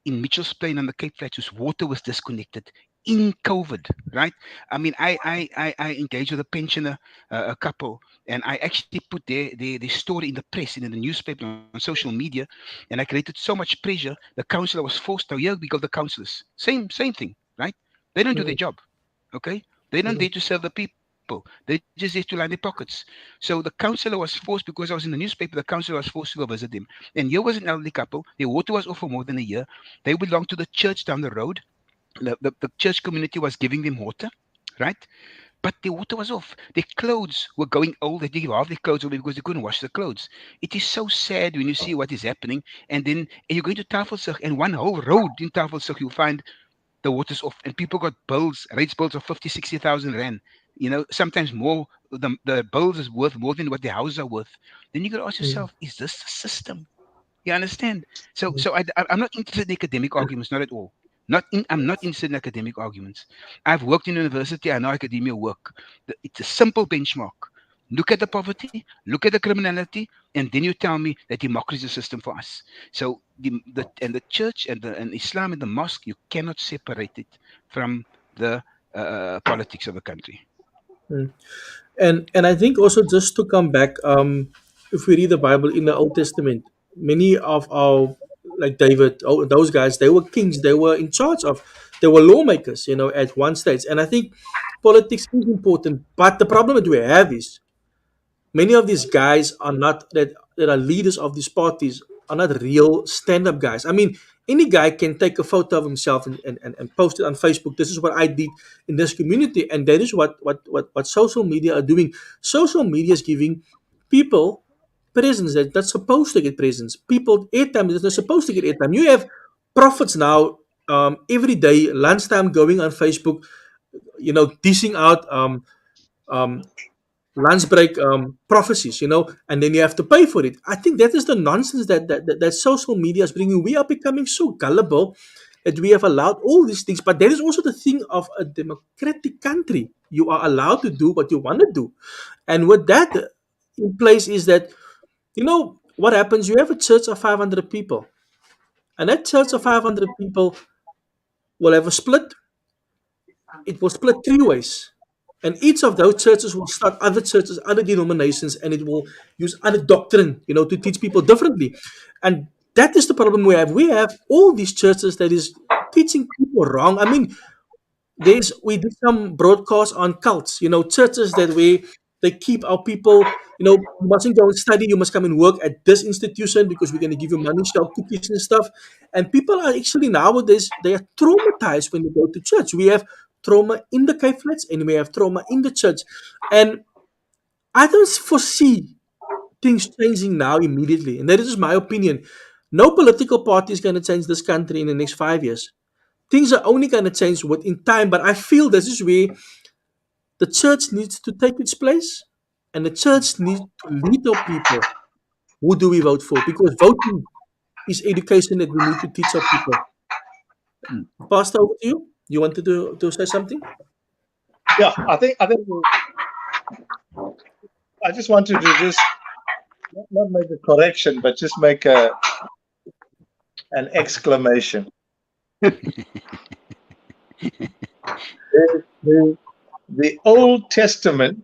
in Mitchell's Plain and the Cape Flats whose water was disconnected in COVID, right? I mean, I engaged with a pensioner, a couple, and I actually put their story in the press and in the newspaper on social media, and I created so much pressure. The councillor was forced to. Here we go, the councillors, same thing, right? They don't do their mm, job, okay? They're not mm, there to serve the people. They're just there to line their pockets. So the councillor was forced, because I was in the newspaper, the councillor was forced to go visit them. And here was an elderly couple. Their water was off for more than a year. They belonged to the church down the road. The church community was giving them water, right? But the water was off. Their clothes were going old. They did give half their clothes away because they couldn't wash the clothes. It is so sad when you see what is happening. And then you're going to Tafelsig, and one whole road in Tafelsig, you'll find the water's off, and people got bills, rates bills of 50, 60,000 rand. Sometimes more. The bills is worth more than what the houses are worth. Then you got to ask mm, yourself, is this the system? You understand? So, mm, I'm not interested in academic arguments, not at all. I'm not interested in academic arguments. I've worked in university. I know academia work. It's a simple benchmark. Look at the poverty, look at the criminality, and then you tell me that democracy is a system for us. So the church and Islam and the mosque, you cannot separate it from the politics of the country. mm. And I think also, just to come back, if we read the Bible in the Old Testament, many of our, like David, oh, those guys, they were kings, they were in charge of, they were lawmakers, at one stage. And I think politics is important, but the problem that we have is many of these guys are not that are leaders of these parties are not real stand-up guys. I mean, any guy can take a photo of himself and post it on Facebook. This is what I did in this community, and that is what social media are doing. Social media is giving people presents that's supposed to get presents. People airtime that's not supposed to get airtime. You have prophets now, every day lunchtime going on Facebook, dishing out um, lunch break prophecies, and then you have to pay for it. I think that is the nonsense that social media is bringing. We are becoming so gullible that we have allowed all these things. But that is also the thing of a democratic country. You are allowed to do what you want to do. And with that in place is that, what happens? You have a church of 500 people. And that church of 500 people will have a split. It will split three ways. And each of those churches will start other churches, other denominations, and it will use other doctrine, to teach people differently. And that is the problem we have. We have all these churches that is teaching people wrong. I mean, we did some broadcasts on cults, churches that they keep our people, you mustn't go and study, you must come and work at this institution because we're going to give you money, sell cookies and stuff. And people are actually nowadays they are traumatized when they go to church. We have trauma in the Cape Flats and we have trauma in the church. And I don't foresee things changing now immediately. And that is my opinion. No political party is going to change this country in the next 5 years. Things are only going to change within time, but I feel this is where the church needs to take its place and the church needs to lead our people. Who do we vote for? Because voting is education that we need to teach our people. Pastor, over to you. You wanted to say something? Yeah, I think I just wanted to just not make a correction, but just make an exclamation. The Old Testament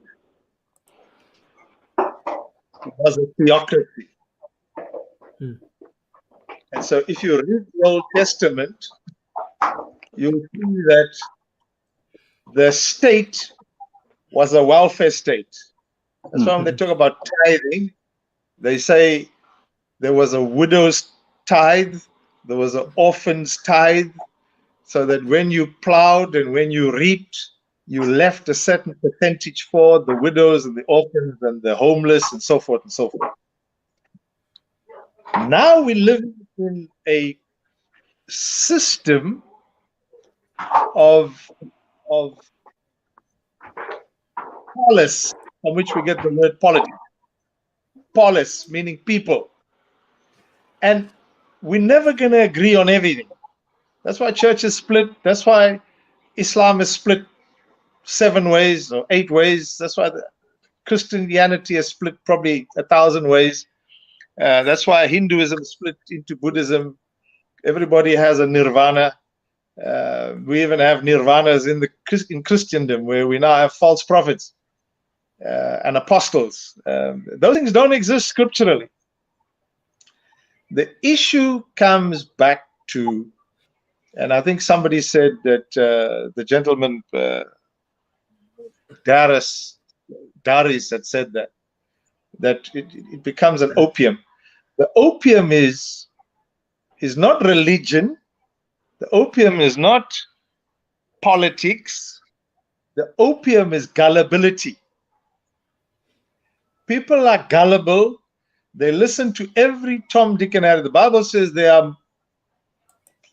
was a theocracy. And so if you read the Old Testament, you'll see that the state was a welfare state. That's why when they talk about tithing, they say there was a widow's tithe, there was an orphan's tithe, so that when you plowed and when you reaped, you left a certain percentage for the widows and the orphans and the homeless and so forth and so forth. Now we live in a system of polis, from which we get the word politics. Polis, meaning people. And we're never going to agree on everything. That's why church is split. That's why Islam is split 7 ways or 8 ways. That's why Christianity is split probably 1,000 ways. That's why Hinduism is split into Buddhism. Everybody has a nirvana. We even have nirvanas in Christendom, where we now have false prophets and apostles. Those things don't exist scripturally. The issue comes back to, and I think somebody said that the gentleman Darius had said that it becomes an opium. The opium is not religion. The opium is not politics. The opium is gullibility. People are gullible. They listen to every Tom, Dick, and Harry. The Bible says they are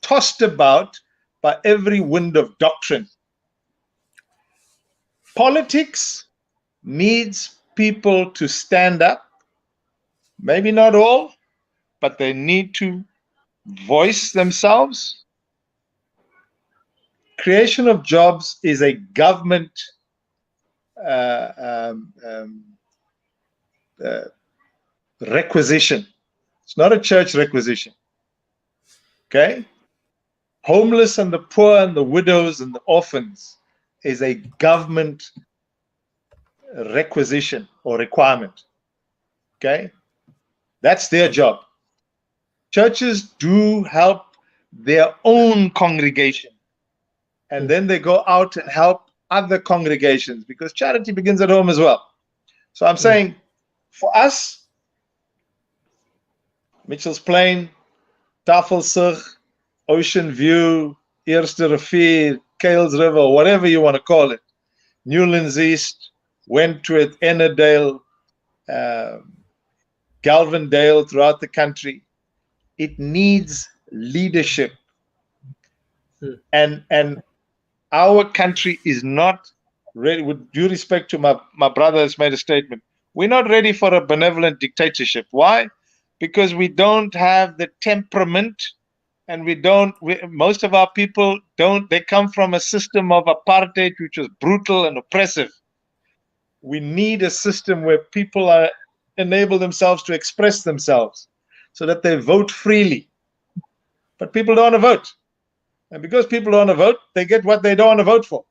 tossed about by every wind of doctrine. Politics needs people to stand up. Maybe not all, but they need to voice themselves. Creation of jobs is a government requisition. It's not a church requisition. Okay? Homeless and the poor and the widows and the orphans is a government requisition or requirement. Okay? That's their job. Churches do help their own congregation. And then they go out and help other congregations, because charity begins at home as well. So I'm saying, for us, Mitchell's Plain, Tafelsig, Ocean View, Eerste Rivier, Kales River, whatever you want to call it, Newlands East, Wentworth, Ennerdale, Galvindale, throughout the country, it needs leadership. And our country is not ready. With due respect to my brother has made a statement, we're not ready for a benevolent dictatorship. Why? Because we don't have the temperament, and most of our people don't. They come from a system of apartheid which was brutal and oppressive. We need a system where people enable themselves to express themselves so that they vote freely. but people don't want to vote. And because people don't want to vote, they get what they don't want to vote for.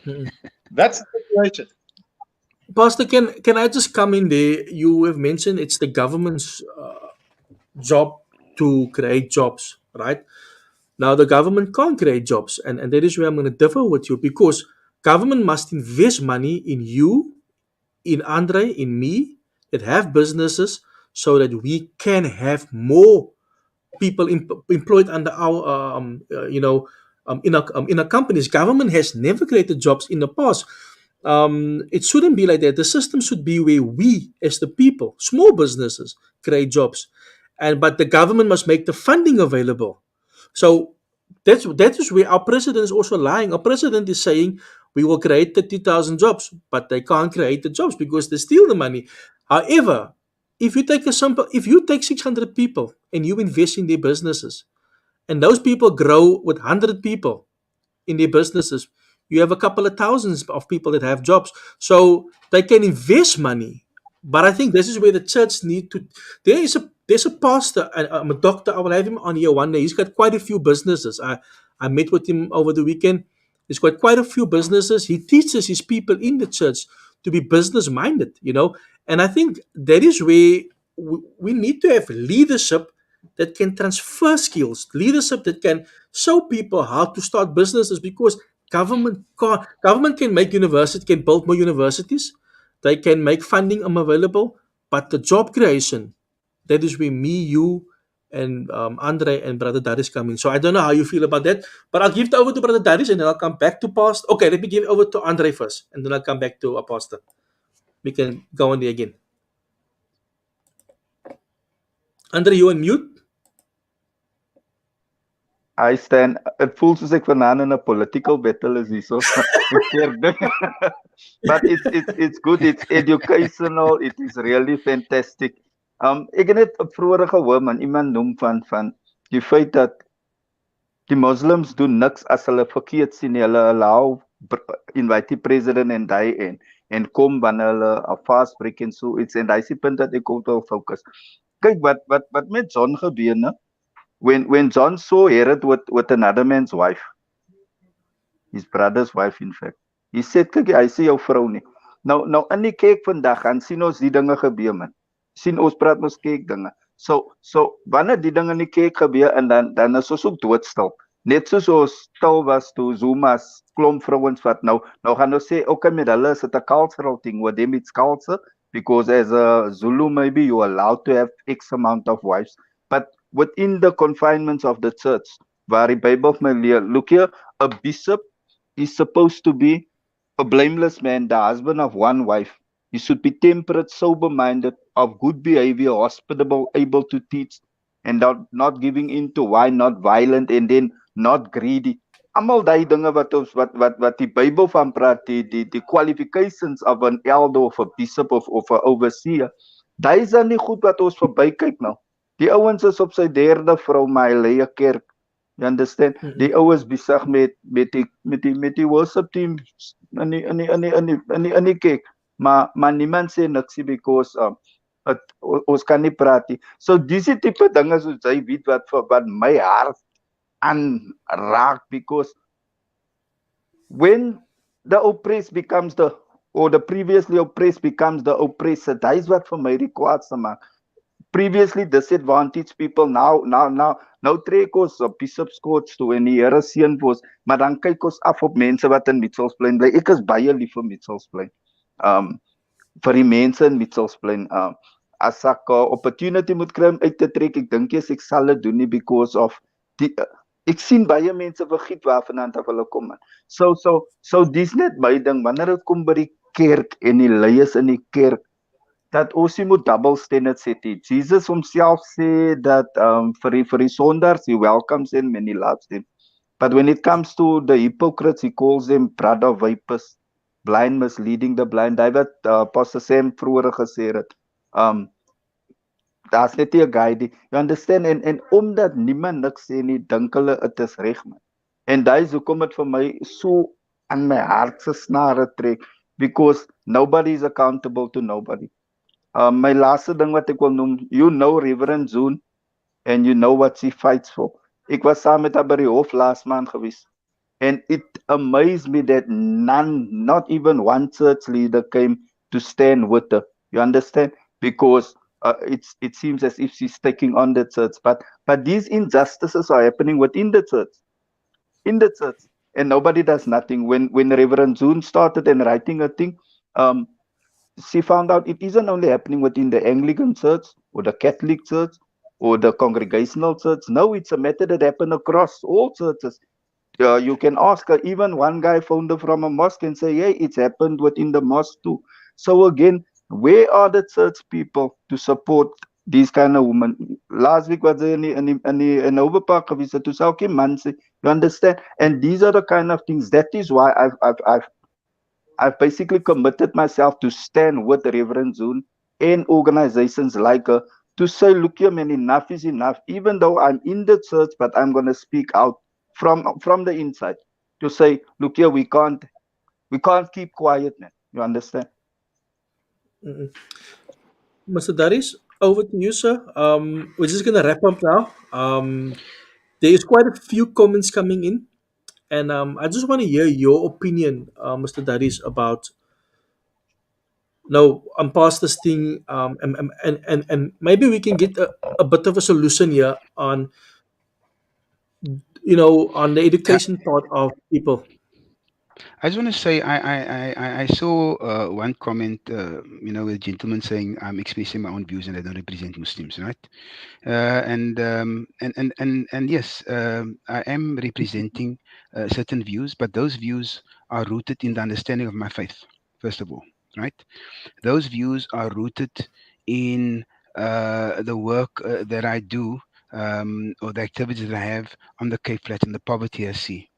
Mm. That's the situation. Pastor, can I just come in there? You have mentioned it's the government's job to create jobs, right? Now the government can't create jobs, and that is where I'm going to differ with you, because government must invest money in you, in Andre, in me, that have businesses, so that we can have more people employed under our in our companies. Government has never created jobs in the past. It shouldn't be like that. The system should be where we, as the people, small businesses, create jobs, and but the government must make the funding available. So that is where our president is also lying. Our president is saying we will create 30,000 jobs, but they can't create the jobs because they steal the money. However, if you take 600 people and you invest in their businesses, and those people grow with 100 people in their businesses, you have a couple of thousands of people that have jobs. So they can invest money. But I think this is where the church need to. There's a pastor, and I'm a doctor. I will have him on here one day. He's got quite a few businesses. I met with him over the weekend. He's got quite a few businesses. He teaches his people in the church to be business minded. And I think that is where we need to have leadership that can transfer skills, leadership that can show people how to start businesses, because government can make university, can build more universities, they can make funding available, but the job creation, that is where me, you, and Andre and Brother Darius come in. So I don't know how you feel about that, but I'll give it over to Brother Darius and then I'll come back to Pastor. Okay, let me give it over to Andre first, and then I'll come back to Pastor. We can go on there again. Andre, you on mute? I stand. It voelt soos ek vanaand in 'n political battle is hierso. But it's good. It's educational. It is really fantastic. Ek het net vroeër gehoor man iemand noem van die feit dat die Muslims doen niks as hulle verkeerd sien. Hulle allow invite die president en hy en kom wanneer hulle 'n fast break en so iets, en dis die punt dat ek ook wil fokus. Kyk wat met John gebeur, né? When John saw Herod with another man's wife, his brother's wife in fact, he said, kyk, hy sê jou vrou nie. Nou in die kerk vandag gaan sien ons die dinge gebeur man. Sien ons praat ons kerk dinge. So wanneer die dinge in die kerk gebeur en dan is ons ook doodstil. Net soos ons stil was toe Zuma's klomp vrouens wat nou gaan ons sê okay, met hulle is dit 'n cultural thing, with them it's culture, because as a Zulu maybe you are allowed to have X amount of wives, but within the confinements of the church, waar die Bible my leer, look here, a bishop is supposed to be a blameless man, the husband of one wife. He should be temperate, sober-minded, of good behavior, hospitable, able to teach, and not giving in to wine, not violent, and then not greedy. Almal daai dinge wat die Bybel van praat, die qualifications of an elder of a bishop of 'n overseer. Daai is dan nie goed wat ons verbykyk nou. Die ouens is op sy derde vrou, maar hy lê 'n kerk. You understand? Die ouens besig met die worship team in die kerk. Maar niemand sê niks because ons kan nie praat nie. So dis die tipe dinge soos jy weet wat my hart aanraak, because when the oppressed becomes the previously oppressed becomes the oppressor, that is wat vir my die kwaadste maak. Previously disadvantaged people, now trek ons op Bishop's Court toe en die Here seën ons, maar dan kyk ons af op mense wat in Mitchellsplein bly. Ek is baie lief vir Mitchellsplein. Vir die mense in Mitchellsplein, as ek 'n opportunity moet kry om uit te trek, ek dink ek sal dit doen nie, because of ek sien baie mense vergiet waarvandaan af hulle kom. So dis net my ding, wanneer dit kom by die kerk en die leiers in die kerk, dat ons nie moet double standards set nie. Jesus homself sê dat vir die sondaars, he welcomes them and he loves them. But when it comes to the hypocrites, he calls them brother vipers, blind misleading the blind. Hy wat Pastor Sam vroeër gesê het. Daar's net 'n guide. You understand? En omdat niemand niks sê nie, dink hulle dit is reg man. En dis hoekom dit vir my so aan my hart se snare trek, because nobody is accountable to nobody. My laaste ding wat ek wil noem, Reverend Zoon, and you know what she fights for. Ek was saam met haar by die hof laas maand gewees. And it amazed me that none, not even one church leader came to stand with her. You understand? Because it seems as if she's taking on the church. But these injustices are happening within the church. In the church. And nobody does nothing. When Reverend June started and writing a thing, um, she found out it isn't only happening within the Anglican church or the Catholic church or the Congregational church. No, it's a matter that happened across all churches. You can ask her, even one guy phoned her from a mosque and say, hey, it's happened within the mosque too. So again, where are the church people to support these kind of women? Last week was an overpark of to say, okay, man, you understand? And these are the kind of things. That is why I've basically committed myself to stand with Reverend Zune and organizations like her to say, look here, man, enough is enough. Even though I'm in the church, but I'm gonna speak out from the inside to say, look here, we can't keep quiet, man. You understand? Mm-mm. Mr. Darius, over to you, sir. We're just gonna wrap up now. There is quite a few comments coming in, and I just want to hear your opinion, Mr. Darius, about no, I'm past this thing, and maybe we can get a bit of a solution here on on the Yeah, education part of people. I just want to say I saw one comment, a gentleman saying I'm expressing my own views and I don't represent Muslims, right? And yes, I am representing certain views, but those views are rooted in the understanding of my faith, first of all, right? Those views are rooted in the work that I do, or the activities that I have on the Cape Flats and the poverty I see,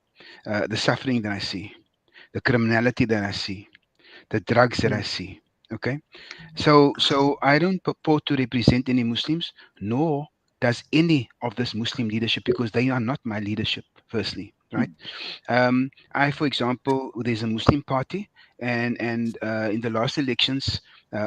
the suffering that I see, the criminality that I see, the drugs that I Mm, see. Okay, so I don't purport to represent any Muslims, nor does any of this Muslim leadership, because they are not my leadership. Firstly, right? I, for example, there's a Muslim party, and in the last elections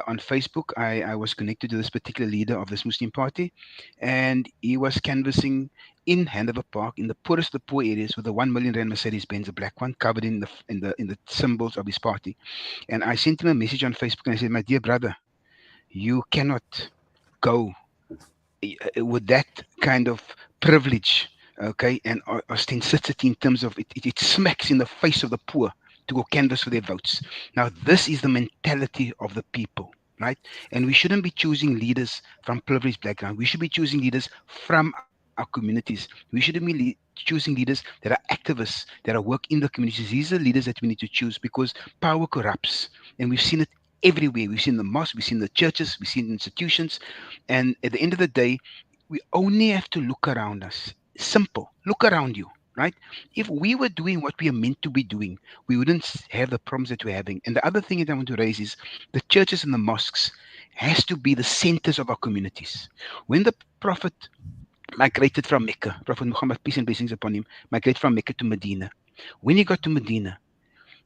on Facebook, I was connected to this particular leader of this Muslim party, and he was canvassing in Hanover Park in the poorest of the poor areas with a 1 million rand Mercedes Benz, a black one, covered in the symbols of his party. And I sent him a message on Facebook and I said, "My dear brother, you cannot go with that kind of privilege, okay, and authenticity in terms of it smacks in the face of the poor to go canvass for their votes. Now, this is the mentality of the people, right? And we shouldn't be choosing leaders from privileged background. We should be choosing leaders from our communities. We shouldn't be choosing leaders that are activists, that are work in the communities. These are leaders that we need to choose because power corrupts, and we've seen it everywhere. We've seen the mosques, we've seen the churches, we've seen institutions, and at the end of the day, we only have to look around us. Simple. Look around you, right? If we were doing what we are meant to be doing, we wouldn't have the problems that we're having. And the other thing that I want to raise is the churches and the mosques has to be the centers of our communities. When the Prophet migrated from Mecca, Prophet Muhammad, peace and blessings upon him, migrated from Mecca to Medina. When he got to Medina,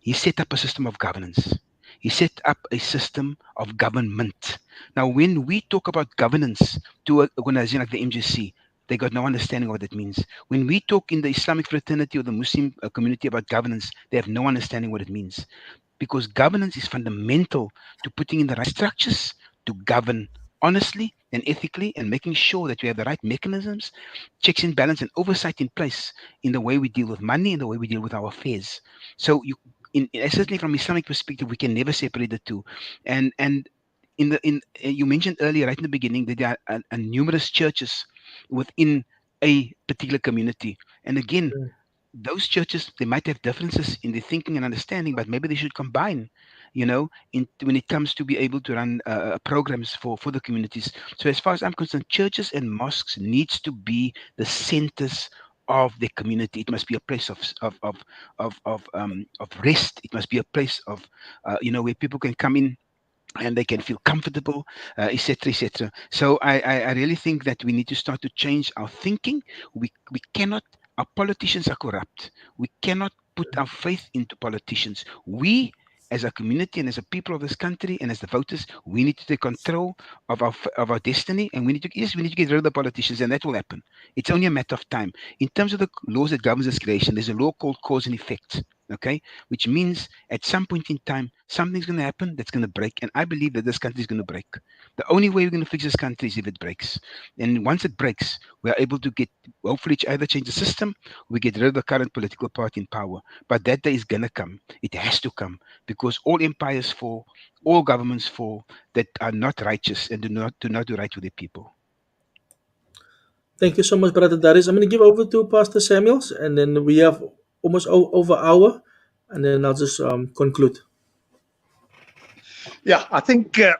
he set up a system of governance. He set up a system of government. Now, when we talk about governance to an organization like the MJC, they got no understanding of what it means. When we talk in the Islamic fraternity or the Muslim community about governance, they have no understanding what it means, because governance is fundamental to putting in the right structures to govern honestly and ethically, and making sure that we have the right mechanisms, checks and balance, and oversight in place in the way we deal with money and the way we deal with our affairs. So certainly from Islamic perspective, we can never separate the two. And in you mentioned earlier, right in the beginning, that there are numerous churches within a particular community. And again, mm, those churches, they might have differences in their thinking and understanding, but maybe they should combine, when it comes to be able to run programs for the communities. So as far as I'm concerned, churches and mosques needs to be the centers of the community. It must be a place of rest. It must be a place of where people can come in and they can feel comfortable, etc., etc. So I really think that we need to start to change our thinking. We cannot. Our politicians are corrupt. We cannot put our faith into politicians. We as a community and as a people of this country and as the voters, we need to take control of our destiny, and we need to get rid of the politicians, and that will happen. It's only a matter of time. In terms of the laws that governs this creation, there's a law called cause and effect. Okay, which means at some point in time something's going to happen that's going to break, and I believe that this country is going to break. The only way we're going to fix this country is if it breaks, and once it breaks, we are able to get hopefully either change the system, we get rid of the current political party in power. But that day is going to come. It has to come, because all empires fall, all governments fall that are not righteous and do not do right with their people. Thank you so much, Brother Darius. I'm going to give over to Pastor Samuels, and then we have almost over hour, and then I'll just conclude. Yeah, I think the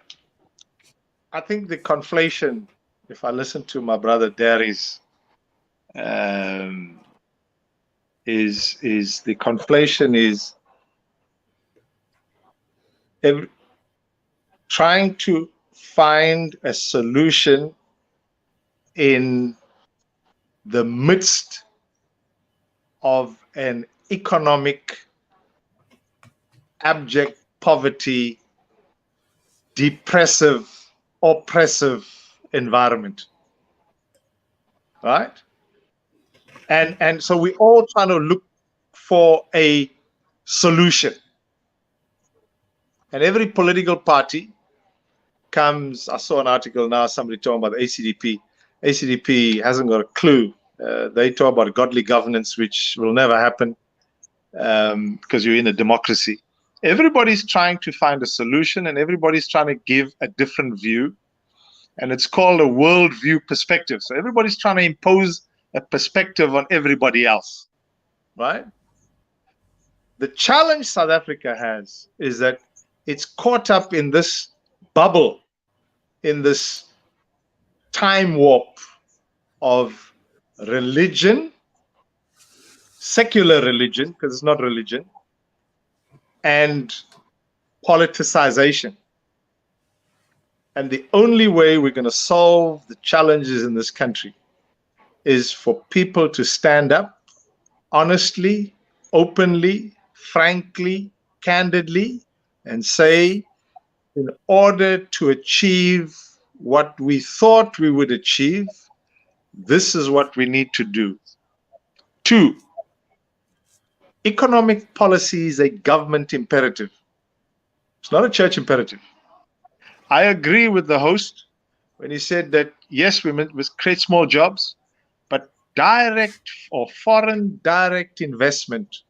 conflation, if I listen to my brother Darius, is the conflation is trying to find a solution in the midst of an economic abject poverty, depressive, oppressive environment, right? And so we're all trying to look for a solution, and every political party comes. I saw an article now, somebody talking about the ACDP. ACDP hasn't got a clue. They talk about godly governance, which will never happen because you're in a democracy. Everybody's trying to find a solution, and everybody's trying to give a different view, and it's called a worldview perspective. So everybody's trying to impose a perspective on everybody else, right? The challenge South Africa has is that it's caught up in this bubble, in this time warp of religion, secular religion, because it's not religion, and politicization. And the only way we're going to solve the challenges in this country is for people to stand up honestly, openly, frankly, candidly, and say, in order to achieve what we thought we would achieve, this is what we need to do. 2, economic policy is a government imperative. It's not a church imperative. I agree with the host when he said that, yes, we must create small jobs, but direct or foreign direct investment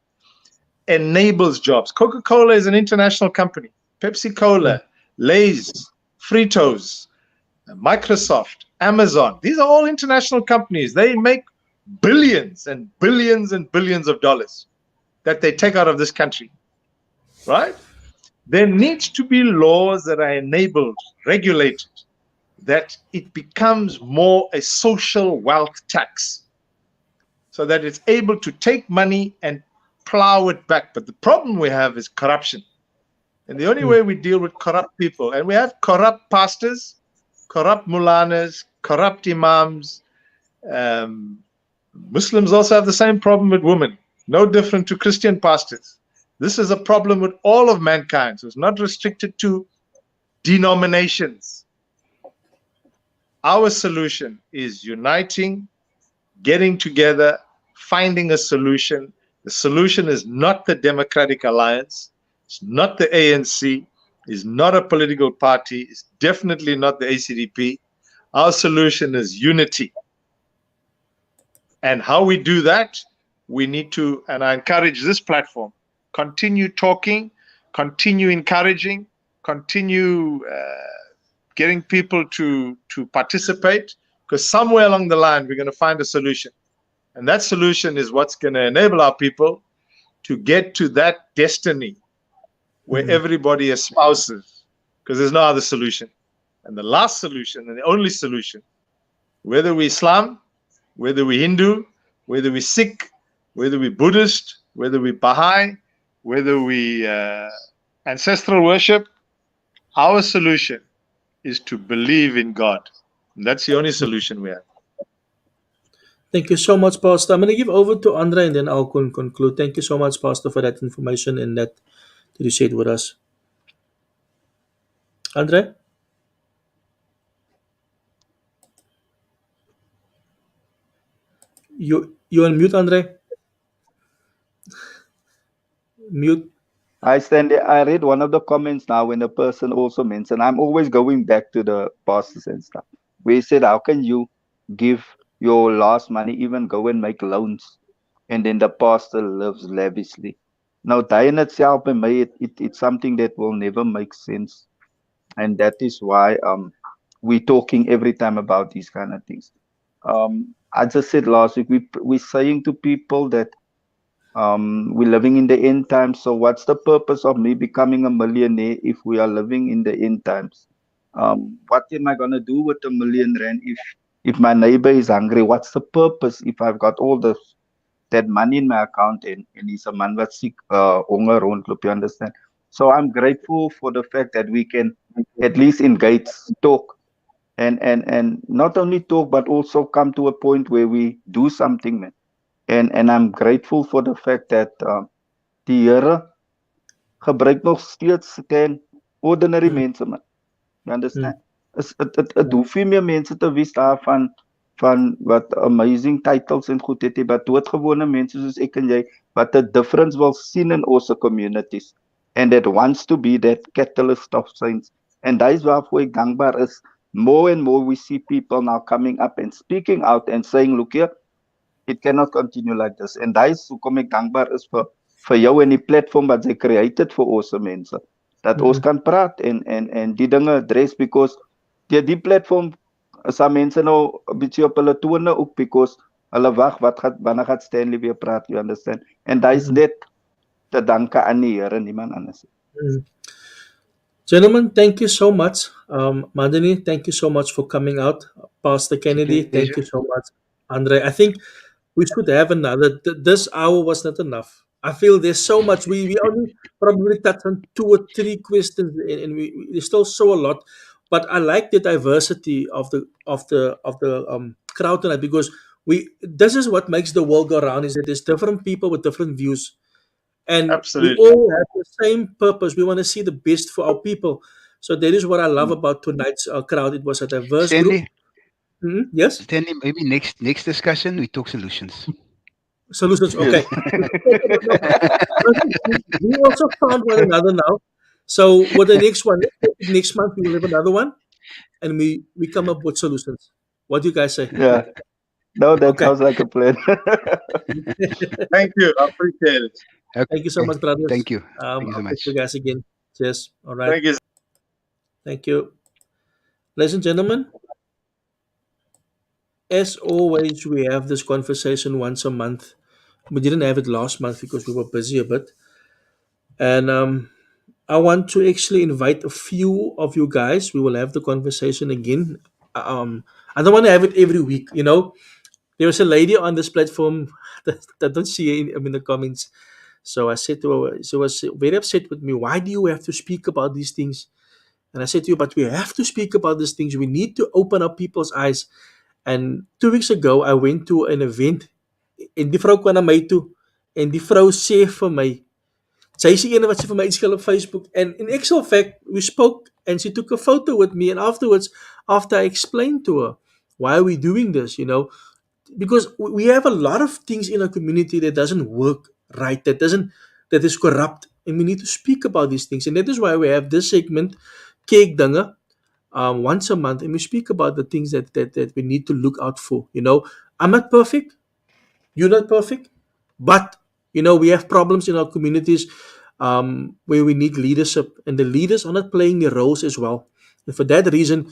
enables jobs. Coca-Cola is an international company. Pepsi-Cola, Lay's, Fritos, Microsoft, Amazon. These are all international companies. They make billions and billions and billions of dollars that they take out of this country, right? There needs to be laws that are enabled, regulated, that it becomes more a social wealth tax, so that it's able to take money and plow it back. But the problem we have is corruption. And the only way we deal with corrupt people, and we have corrupt pastors, corrupt mullanas, corrupt imams. Muslims also have the same problem with women, no different to Christian pastors. This is a problem with all of mankind, so it's not restricted to denominations. Our solution is uniting, getting together, finding a solution. The solution is not the Democratic Alliance, it's not the ANC, it's not a political party, it's definitely not the ACDP. Our solution is unity. And how we do that, we need to, and I encourage this platform, continue talking, continue encouraging, continue getting people to participate, because somewhere along the line, we're going to find a solution. And that solution is what's going to enable our people to get to that destiny where everybody espouses, because there's no other solution. And the last solution, and the only solution, whether we Islam, whether we Hindu, whether we Sikh, whether we Buddhist, whether we Baha'i, whether we ancestral worship, our solution is to believe in God. And that's the only solution we have. Thank you so much, Pastor. I'm going to give over to Andre, and then I'll conclude. Thank you so much, Pastor, for that information and that Did you say it with us, Andre? You unmute, Andre. Mute. I stand there. I read one of the comments now when a person also mentioned, I'm always going back to the pastors and stuff. We said, how can you give your last money, even go and make loans, and then the pastor lives lavishly? Now, that in itself, and it's something that will never make sense. And that is why we're talking every time about these kind of things. I just said last week, we're saying to people that we're living in the end times. So what's the purpose of me becoming a millionaire if we are living in the end times? What am I gonna do with R1 million if my neighbor is hungry? What's the purpose if I've got all that money in my account and he's a man wat sick honger rondloop, you understand? So I'm grateful for the fact that we can at least engage, talk, and not only talk but also come to a point where we do something, man. And I'm grateful for the fact that die Here gebruik nog steeds ten ordinary Mm, mense, man. You mm, understand? Het hoef nie meer mense te wees daar van wat amazing titles en goed het nie, maar doodgewone mense soos ek en jy wat 'n difference wil sien in ons communities and that wants to be that catalyst of change. And that is waarvoor ek dankbaar is. More and more we see people now coming up and speaking out and saying, look here, it cannot continue like this. And that is hoekom ek dankbaar is vir jou en die platform wat jy created vir ons mense. Dat ons mhm, kan praat en die dinge address because die platform is daar mense nou 'n bietjie op hulle tone ook because hulle wag wanneer gaan Stanley weer praat, you understand? En dat is mhm, net te danke aan die Here, niemand anders. mhm. Gentlemen, thank you so much. Madani, thank you so much for coming out. Pastor It's a Kennedy, thank pleasure. you so much. Andre, I think we should have another. This hour was not enough. I feel there's so much. We only probably touched on two or three questions, and we still saw a lot. But I like the diversity of the crowd tonight because we. This is what makes the world go round. Is that there's different people with different views, and we Absolutely. all have the same purpose. We want to see the best for our people. So that is what I love about tonight's crowd. It was a diverse group. Stanley, Mhm. Yes. Stanley, maybe next discussion we talk solutions. Solutions. Yes. Okay. We also found one another now. So with the next one, next month we will have another one, and we come up with solutions. What do you guys say? Yeah. No, that Okay. sounds like a plan. Thank you. I appreciate it. Thank you so Okay. much, brothers. Thank you. Thank you so I'll talk to much. you guys again. Cheers. All right. Thank you. Thank you, ladies and gentlemen. As always, we have this conversation once a month. We didn't have it last month because we were busy a bit, and I want to actually invite a few of you guys. We will have the conversation again. I don't want to have it every week. There was a lady on this platform that don't see her in the comments. So I said to her, she was very upset with me. Why do you have to speak about these things? And I said to you, but we have to speak about these things. We need to open up people's eyes. And 2 weeks ago, I went to an event. En die vrou kwam na my toe. En die vrou sê vir my, sy is die ene wat sy vir my uitskil op Facebook. And in actual fact, we spoke and she took a photo with me. And afterwards, after I explained to her, why are we doing this, because we have a lot of things in our community that doesn't work right, that is corrupt, and we need to speak about these things. And that is why we have this segment, Kerk dinge, once a month, and we speak about the things that we need to look out for. I'm not perfect, you're not perfect, but we have problems in our communities, where we need leadership, and the leaders are not playing their roles as well. And for that reason,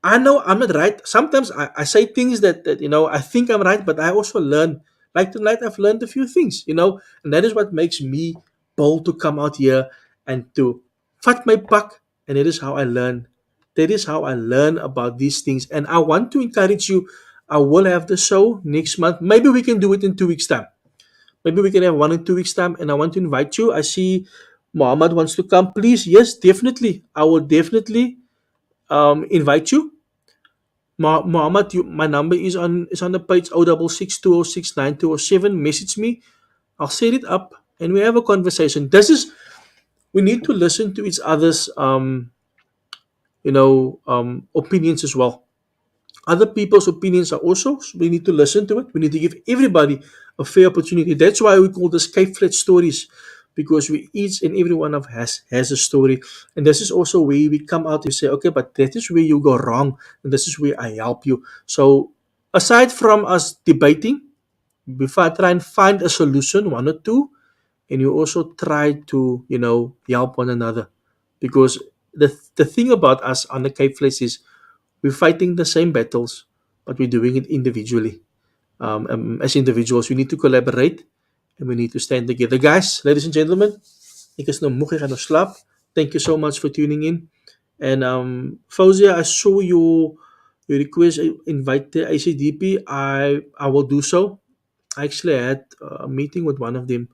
I know I'm not right. Sometimes I say things that I think I'm right, but I also learn. Like tonight, I've learned a few things, and that is what makes me bold to come out here and to fight my buck. And it is how I learn. That is how I learn about these things. And I want to encourage you. I will have the show next month. Maybe we can do it in 2 weeks' time. Maybe we can have one in 2 weeks' time. And I want to invite you. I see Muhammad wants to come. Please, yes, definitely. I will definitely invite you. Muhammad, my number is on the page 0662069207. Message me. I'll set it up and we have a conversation. This is we need to listen to each other's opinions as well. Other people's opinions are also, we need to listen to it. We need to give everybody a fair opportunity. That's why we call this Cape Flat Stories, because we each and every one of has a story. And this is also where we come out and say, okay, but that is where you go wrong, and this is where I help you. So aside from us debating, before I try and find a solution, one or two, and you also try to, help one another. Because the thing about us on the Cape Flats is we're fighting the same battles, but we're doing it individually. As individuals, we need to collaborate and we need to stand together. Guys, ladies and gentlemen, ek is nou moeg, ek gaan nou slaap. Thank you so much for tuning in. And Fauzia, I saw your request invite the ICDP. I will do so. I actually had a meeting with one of them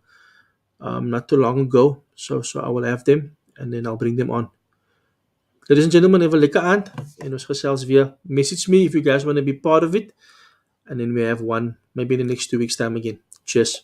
not too long ago. So I will have them and then I'll bring them on. Ladies and gentlemen, have a lekker aand en ons gesels weer. Message me if you guys want to be part of it and then we have one maybe in the next 2 weeks time again. Cheers.